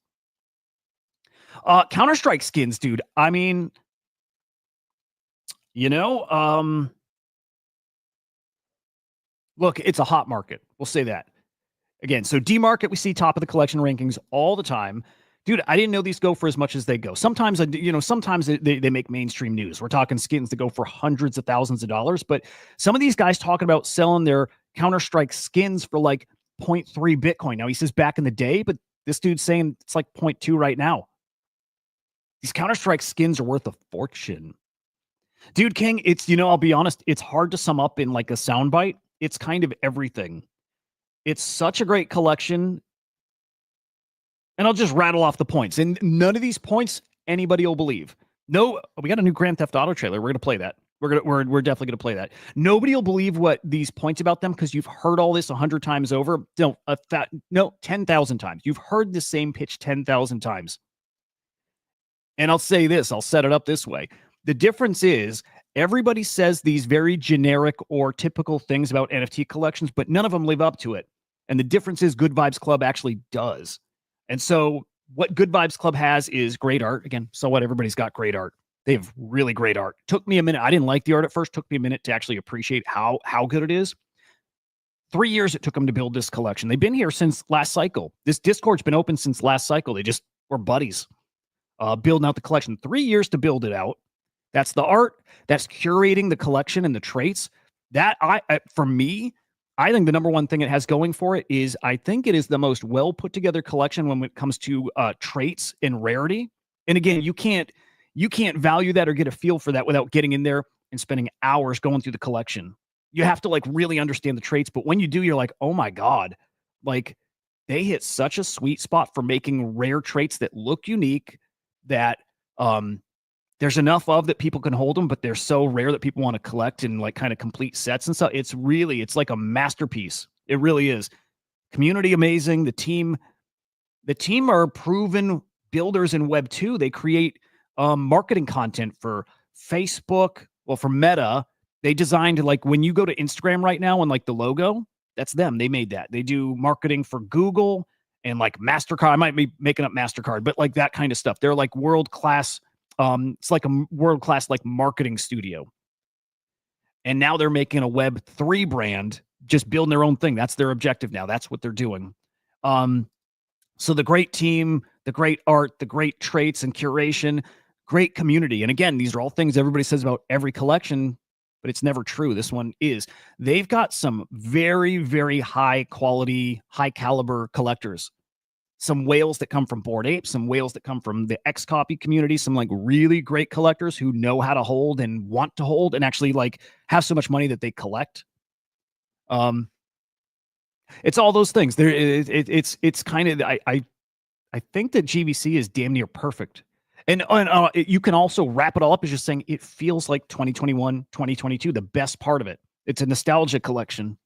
Counter-Strike skins, dude. I mean, you know, look, it's a hot market. We'll say that. Again, so D-Market, we see top of the collection rankings all the time. Dude, I didn't know these go for as much as they go. Sometimes, sometimes they make mainstream news. We're talking skins that go for hundreds of thousands of dollars. But some of these guys talking about selling their Counter-Strike skins for like 0.3 Bitcoin. Now, he says back in the day, but this dude's saying it's like 0.2 right now. These Counter-Strike skins are worth a fortune. Dude, King, it's, I'll be honest, it's hard to sum up in like a soundbite. It's kind of everything. It's such a great collection. And I'll just rattle off the points. And none of these points anybody will believe. No, we got a new Grand Theft Auto trailer. We're gonna play that. We're definitely gonna play that. Nobody will believe what these points about them because you've heard all this 100 times over. No, 10,000 times. You've heard the same pitch 10,000 times. And I'll say this. I'll set it up this way. The difference is everybody says these very generic or typical things about NFT collections, but none of them live up to it. And the difference is Good Vibes Club actually does. And so what Good Vibes Club has is great art. Again, so what? Everybody's got great art. They have really great art. Took me a minute. I didn't like the art at first. Took me a minute to actually appreciate how good it is. 3 years it took them to build this collection. They've been here since last cycle. This Discord's been open since last cycle. They just were buddies building out the collection. 3 years to build it out. That's the art. That's curating the collection and the traits. That, for me, I think the number one thing it has going for it is I think it is the most well put together collection when it comes to traits and rarity. And again, you can't value that or get a feel for that without getting in there and spending hours going through the collection. You have to like really understand the traits. But when you do, you're like, oh my God, like they hit such a sweet spot for making rare traits that look unique that there's enough of that people can hold them, but they're so rare that people want to collect and like kind of complete sets and stuff. It's like a masterpiece. It really is. Community amazing. The team are proven builders in Web 2. They create marketing content for Facebook. Well, for Meta, they designed like when you go to Instagram right now and like the logo, that's them. They made that. They do marketing for Google and like MasterCard. I might be making up MasterCard, but like that kind of stuff. They're like world-class. It's like a world-class like marketing studio. And now they're making a Web3 brand, just building their own thing. That's their objective now. That's what they're doing. So the great team, the great art, the great traits and curation, great community. And again, these are all things everybody says about every collection, but it's never true. This one is. They've got some very, very high quality, high caliber collectors. Some whales that come from Bored Ape, some whales that come from the X-Copy community, some like really great collectors who know how to hold and want to hold and actually like have so much money that they collect. It's all those things. It's kind of I think that GVC is damn near perfect. And you can also wrap it all up as just saying it feels like 2021, 2022, the best part of it. It's a nostalgia collection.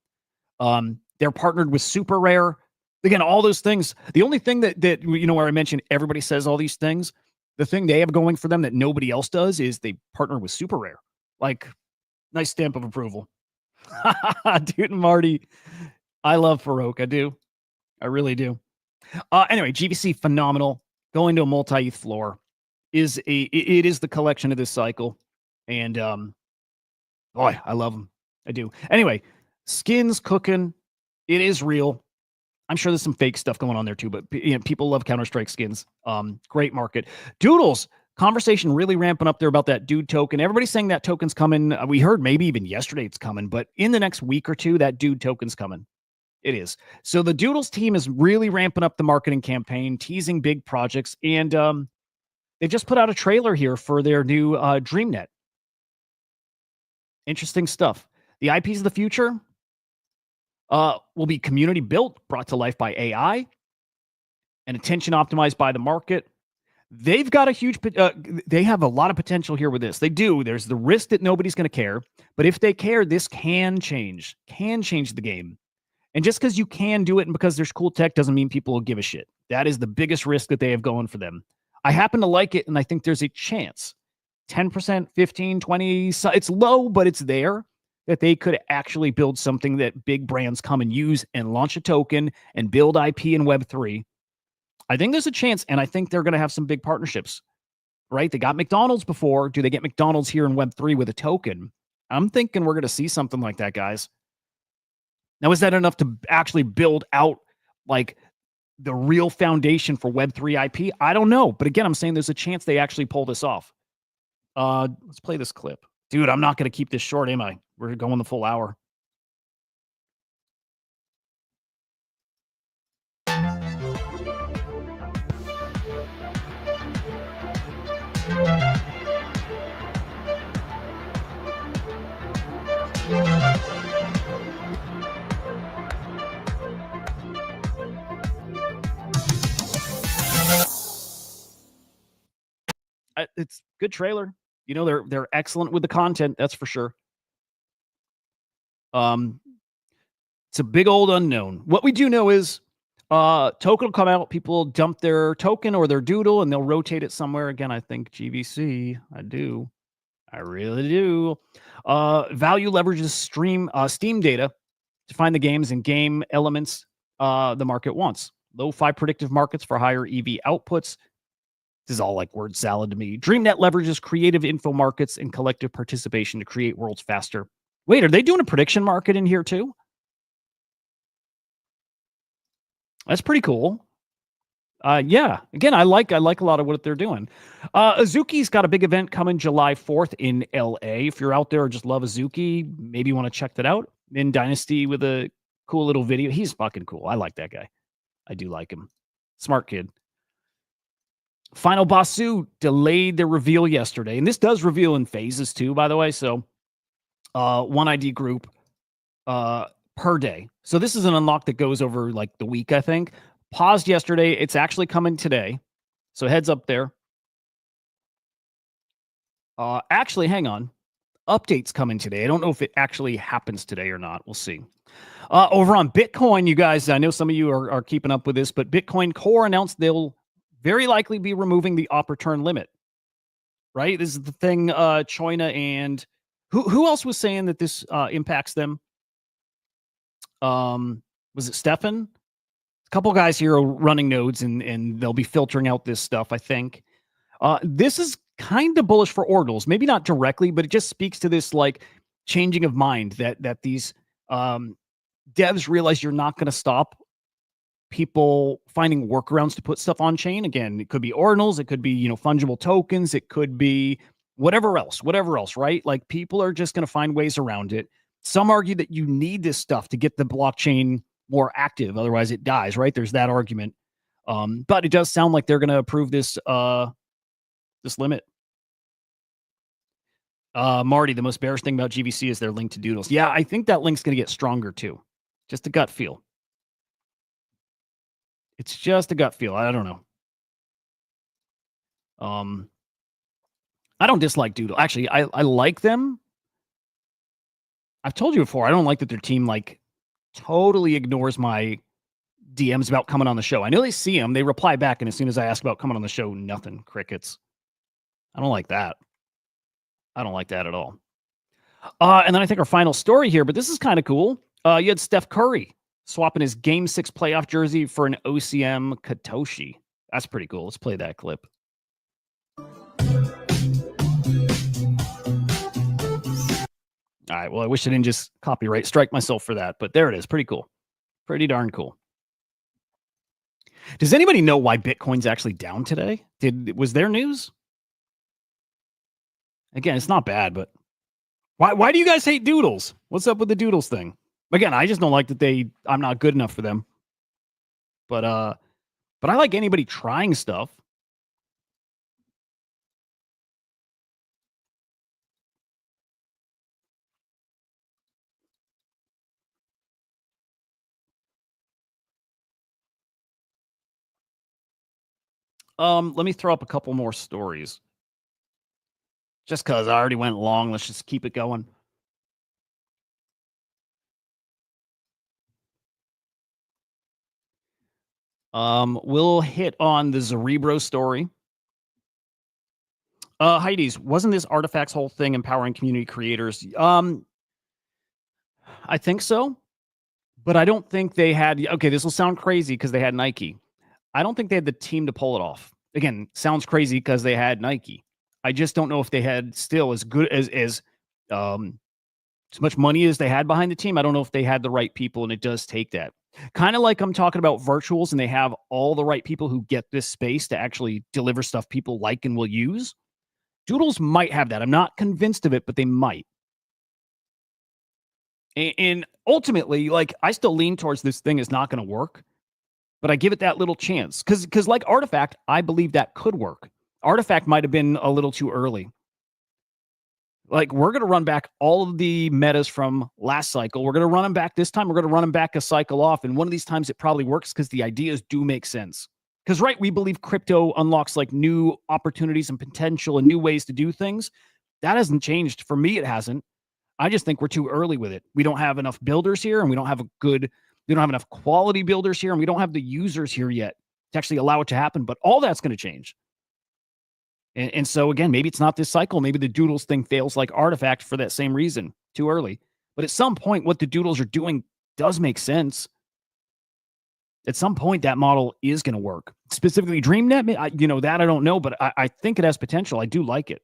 They're partnered with Super Rare. Again, all those things. The only thing that where I mentioned everybody says all these things, the thing they have going for them that nobody else does is they partner with Super Rare. Like, nice stamp of approval. Dude and Marty, I love Farouk. I do. I really do. Anyway, GVC phenomenal. Going to a multi-ETH floor it is the collection of this cycle. And boy, I love them. I do. Anyway, skins cooking. It is real. I'm sure there's some fake stuff going on there too, but people love Counter-Strike skins. Great market. Doodles, conversation really ramping up there about that dude token. Everybody's saying that token's coming. We heard maybe even yesterday it's coming, but in the next week or two, that dude token's coming. It is. So the Doodles team is really ramping up the marketing campaign, teasing big projects, and they just put out a trailer here for their new DreamNet. Interesting stuff. The IPs of the future will be community built, brought to life by AI, and attention optimized by the market. They've got a huge, they have a lot of potential here with this. They do. There's the risk that nobody's going to care, but if they care, this can change the game. And just because you can do it and because there's cool tech doesn't mean people will give a shit. That is the biggest risk that they have going for them. I happen to like it, and I think there's a chance. 10%, 15, 20, it's low, but it's there, that they could actually build something that big brands come and use and launch a token and build IP in Web3. I think there's a chance, and I think they're going to have some big partnerships, right? They got McDonald's before. Do they get McDonald's here in Web3 with a token? I'm thinking we're going to see something like that, guys. Now, is that enough to actually build out like the real foundation for Web3 IP? I don't know. But again, I'm saying there's a chance they actually pull this off. Let's play this clip. Dude, I'm not going to keep this short, am I? We're going the full hour. It's good trailer. You know, they're excellent with the content, that's for sure. It's a big old unknown. What we do know is token will come out, people dump their token or their doodle, and they'll rotate it somewhere. Again, I think GVC. I really do. Value leverages Steam data to find the games and game elements the market wants. Lo-fi predictive markets for higher EV outputs. This is all like word salad to me. DreamNet leverages creative info markets and collective participation to create worlds faster. Wait, are they doing a prediction market in here too? That's pretty cool. Yeah. Again, I like a lot of what they're doing. Azuki's got a big event coming July 4th in LA. If you're out there or just love Azuki, maybe you want to check that out. In Dynasty with a cool little video. He's fucking cool. I like that guy. I do like him. Smart kid. Final Boss Suit delayed their reveal yesterday. And this does reveal in phases too, by the way. So one ID group per day. So this is an unlock that goes over like the week, I think. Paused yesterday. It's actually coming today. So heads up there. Actually, hang on. Updates coming today. I don't know if it actually happens today or not. We'll see. Over on Bitcoin, you guys, I know some of you are keeping up with this, but Bitcoin Core announced they'll very likely be removing the op return limit. Right? This is the thing China and who else was saying that this impacts them? Was it Stefan? A couple guys here are running nodes and they'll be filtering out this stuff, I think. This is kind of bullish for ordinals. Maybe not directly, but it just speaks to this like changing of mind that these devs realize you're not going to stop people finding workarounds to put stuff on chain. Again, it could be ordinals, it could be, fungible tokens, it could be whatever else, right? Like people are just going to find ways around it. Some argue that you need this stuff to get the blockchain more active, otherwise it dies, right? There's that argument. But it does sound like they're going to approve this this limit. Marty, the most bearish thing about GVC is their link to Doodles. Yeah, I think that link's going to get stronger too. Just a gut feel. It's just a gut feel. I don't know. I don't dislike Doodle. Actually, I like them. I've told you before, I don't like that their team like totally ignores my DMs about coming on the show. I know they see them, they reply back, and as soon as I ask about coming on the show, nothing, crickets. I don't like that. I don't like that at all. And then I think our final story here, but this is kind of cool. You had Steph Curry swapping his Game 6 playoff jersey for an OCM Katoshi. That's pretty cool. Let's play that clip. All right. Well, I wish I didn't just copyright strike myself for that, but there it is. Pretty cool. Pretty darn cool. Does anybody know why Bitcoin's actually down today? Was there news? Again, it's not bad, but why do you guys hate Doodles? What's up with the Doodles thing? Again, I just don't like that I'm not good enough for them. But I like anybody trying stuff. Let me throw up a couple more stories. Just because I already went long, let's just keep it going. We'll hit on the Cerebro story. Heidi's, wasn't this Artifact's whole thing empowering community creators? I think so, but I don't think they had. Okay, this will sound crazy because they had Nike. I don't think they had the team to pull it off. Again, sounds crazy because they had Nike. I just don't know if they had still as good as much money as they had behind the team. I don't know if they had the right people, and it does take that. Kind of like I'm talking about virtuals, and they have all the right people who get this space to actually deliver stuff people like and will use. Doodles might have that. I'm not convinced of it, but they might. And ultimately, like, I still lean towards this thing is not going to work, but I give it that little chance. Because like Artifact, I believe that could work. Artifact might have been a little too early. Like, we're going to run back all of the metas from last cycle. We're going to run them back this time. We're going to run them back a cycle off. And one of these times it probably works because the ideas do make sense. Because, right, we believe crypto unlocks like new opportunities and potential and new ways to do things. That hasn't changed. For me, it hasn't. I just think we're too early with it. We don't have enough builders here, and we don't have enough quality builders here, and we don't have the users here yet to actually allow it to happen. But all that's going to change. And so, again, maybe it's not this cycle. Maybe the Doodles thing fails like Artifact for that same reason. Too early. But at some point, what the Doodles are doing does make sense. At some point, that model is going to work. Specifically, DreamNet, that I don't know, but I think it has potential. I do like it.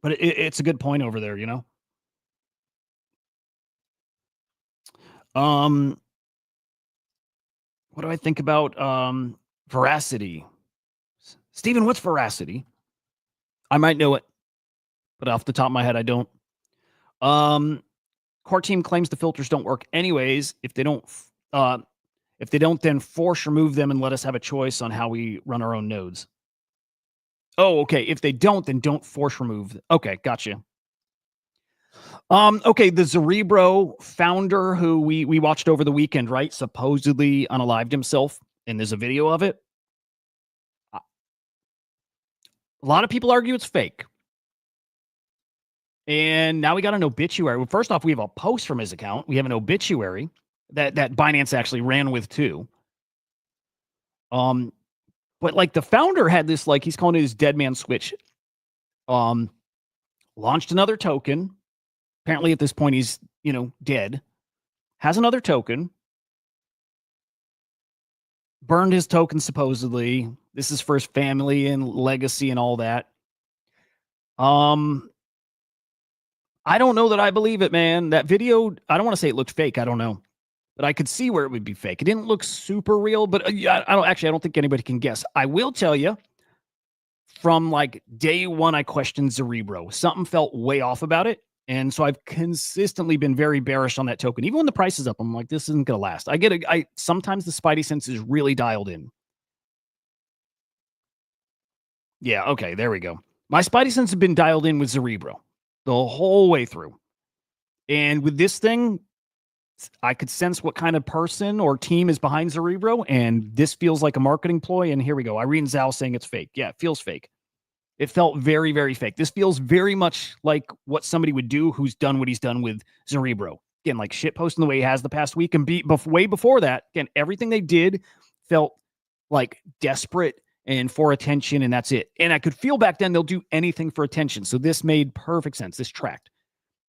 But it's a good point over there, What do I think about Veracity? Steven, what's Veracity? I might know it, but off the top of my head, I don't. Core team claims the filters don't work anyways. If they don't, then force remove them and let us have a choice on how we run our own nodes. Oh, okay. If they don't, then don't force remove. Okay, gotcha. Okay, the Cerebro founder who we watched over the weekend, right? Supposedly unalived himself, and there's a video of it. A lot of people argue it's fake. And now we got an obituary. Well, first off, we have a post from his account. We have an obituary that Binance actually ran with too. But like the founder had this, like, he's calling it his dead man switch. Launched another token. Apparently at this point he's, dead. Has another token. Burned his token supposedly. This is for his family and legacy and all that. I don't know that I believe it, man. That video, I don't want to say it looked fake. I don't know. But I could see where it would be fake. It didn't look super real, but I don't think anybody can guess. I will tell you, from like day one, I questioned Cerebro. Something felt way off about it. And so I've consistently been very bearish on that token. Even when the price is up, I'm like, this isn't going to last. Sometimes the spidey sense is really dialed in. Yeah, okay, there we go. My spidey sense has been dialed in with Cerebro the whole way through. And with this thing, I could sense what kind of person or team is behind Cerebro, and this feels like a marketing ploy. And here we go. Irene Zhao saying it's fake. Yeah, it feels fake. It felt very, very fake. This feels very much like what somebody would do who's done what he's done with Cerebro. Again, like shit posting the way he has the past week. And way before that, again, everything they did felt like desperate and for attention, and that's it. And I could feel back then they'll do anything for attention. So this made perfect sense. This tracked.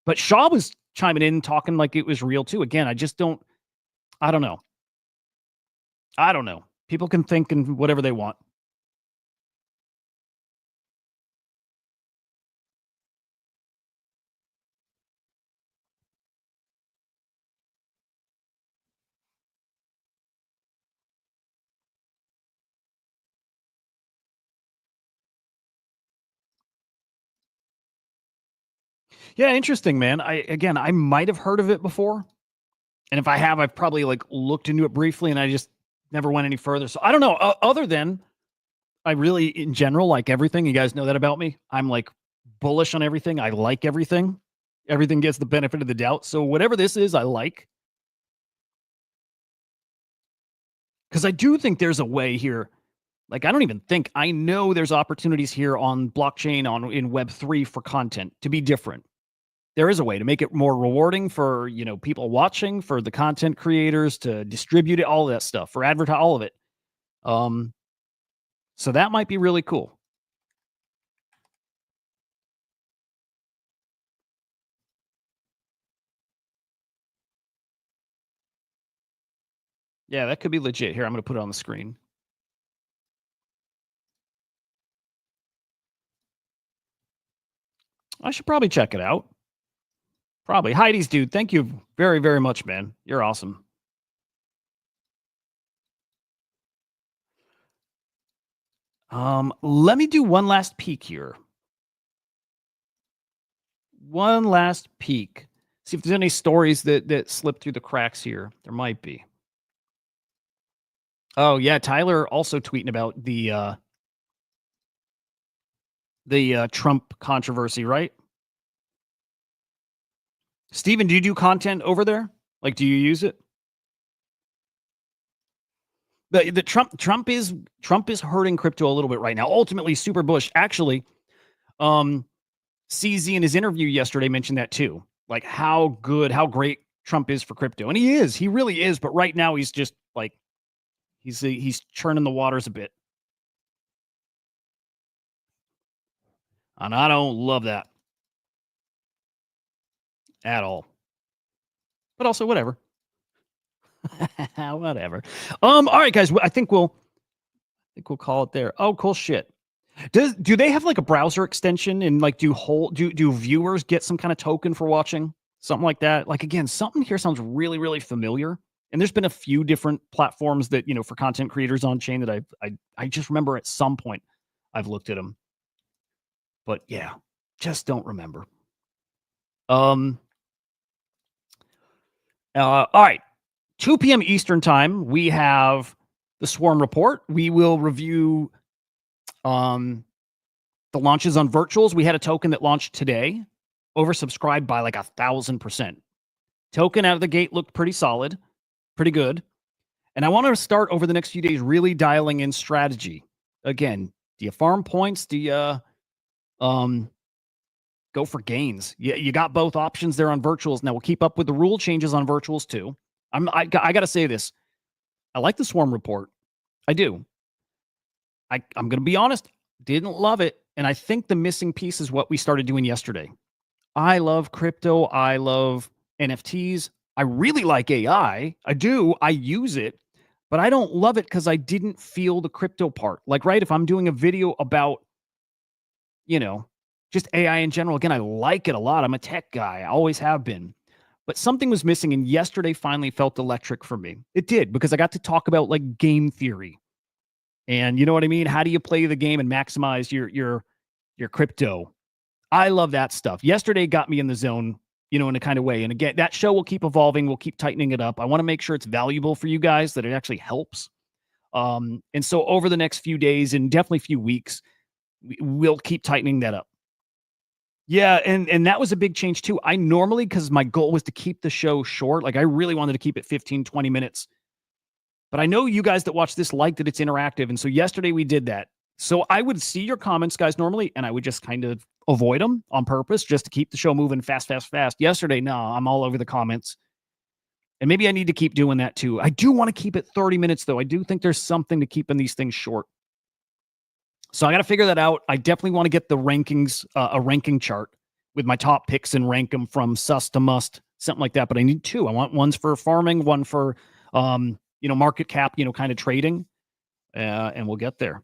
But Shaw was chiming in, talking like it was real too. Again, I don't know. I don't know. People can think and whatever they want. Yeah, interesting, man. I might have heard of it before. And if I have, I've probably like looked into it briefly and I just never went any further. So I don't know. Other than I really, in general, like everything. You guys know that about me. I'm like bullish on everything. I like everything. Everything gets the benefit of the doubt. So whatever this is, I like. Because I do think there's a way here. Like, I don't even think, I know there's opportunities here on blockchain, in Web3 for content to be different. There is a way to make it more rewarding for, people watching, for the content creators to distribute it, all of that stuff, for advertise, all of it. So that might be really cool. Yeah, that could be legit. Here, I'm going to put it on the screen. I should probably check it out. Probably. Heidi's dude, thank you very, very much, man. You're awesome. Let me do one last peek here. One last peek. See if there's any stories that slip through the cracks here. There might be. Oh, yeah, Tyler also tweeting about the Trump controversy, right? Steven, do you do content over there? Like, do you use it? The Trump is hurting crypto a little bit right now. Ultimately, Super Bush actually, CZ in his interview yesterday mentioned that too. Like how great Trump is for crypto, and he really is. But right now, he's just like he's churning the waters a bit, and I don't love that at all. But also, whatever. Whatever. All right, guys. I think we'll call it there. Oh, cool shit. Do they have like a browser extension, and like do viewers get some kind of token for watching something like that? Like again, something here sounds really, really familiar. And there's been a few different platforms that for content creators on chain that I just remember at some point I've looked at them, but yeah, just don't remember. All right. 2 p.m. Eastern time, we have the Swarm Report. We will review the launches on virtuals. We had a token that launched today, oversubscribed by like 1,000%. Token out of the gate looked pretty solid, pretty good. And I want to start over the next few days really dialing in strategy. Again, do you farm points? Do you go for gains? You got both options there on virtuals. Now we'll keep up with the rule changes on virtuals too. I got to say this. I like the Swarm Report. I do. I'm going to be honest. Didn't love it. And I think the missing piece is what we started doing yesterday. I love crypto. I love NFTs. I really like AI. I do. I use it. But I don't love it because I didn't feel the crypto part. Like, right, if I'm doing a video about, just AI in general, again, I like it a lot. I'm a tech guy. I always have been. But something was missing, and yesterday finally felt electric for me. It did, because I got to talk about like game theory. And you know what I mean? How do you play the game and maximize your crypto? I love that stuff. Yesterday got me in the zone, in a kind of way. And again, that show will keep evolving. We'll keep tightening it up. I want to make sure it's valuable for you guys, that it actually helps. And so over the next few days and definitely few weeks, we'll keep tightening that up. Yeah, and that was a big change too. I normally, because my goal was to keep the show short, like I really wanted to keep it 15, 20 minutes. But I know you guys that watch this like that it's interactive. And so yesterday we did that. So I would see your comments, guys, normally, and I would just kind of avoid them on purpose just to keep the show moving fast, fast, fast. Yesterday, no, I'm all over the comments. And maybe I need to keep doing that too. I do want to keep it 30 minutes, though. I do think there's something to keeping these things short. So I got to figure that out. I definitely want to get the rankings, a ranking chart with my top picks and rank them from sus to must, something like that. But I need two. I want ones for farming, one for, market cap, kind of trading. And we'll get there.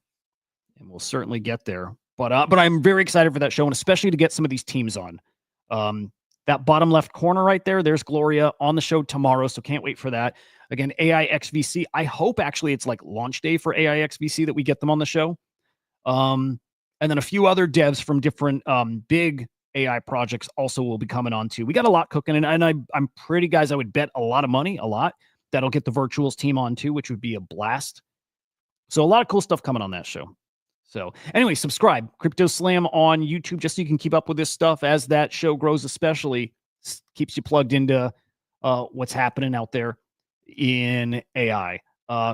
And we'll certainly get there. But I'm very excited for that show, and especially to get some of these teams on. That bottom left corner right there, there's Gloria on the show tomorrow, so can't wait for that. Again, AIXVC. I hope actually it's like launch day for AIXVC that we get them on the show. And then a few other devs from different big AI projects also will be coming on too. We got a lot cooking, and I'm pretty, guys, I would bet a lot of money, that'll get the Virtuals team on too, which would be a blast. So a lot of cool stuff coming on that show. So anyway, subscribe, Crypto Slam on YouTube, just so you can keep up with this stuff as that show grows, especially keeps you plugged into what's happening out there in AI.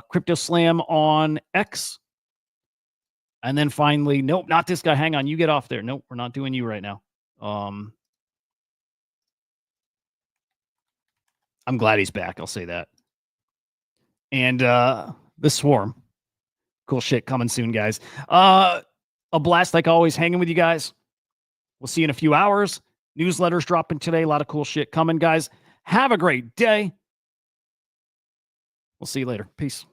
Crypto Slam on X. And then finally, nope, not this guy. Hang on, you get off there. Nope, we're not doing you right now. I'm glad he's back. I'll say that. And the Swarm. Cool shit coming soon, guys. A blast, like always, hanging with you guys. We'll see you in a few hours. Newsletters dropping today. A lot of cool shit coming, guys. Have a great day. We'll see you later. Peace.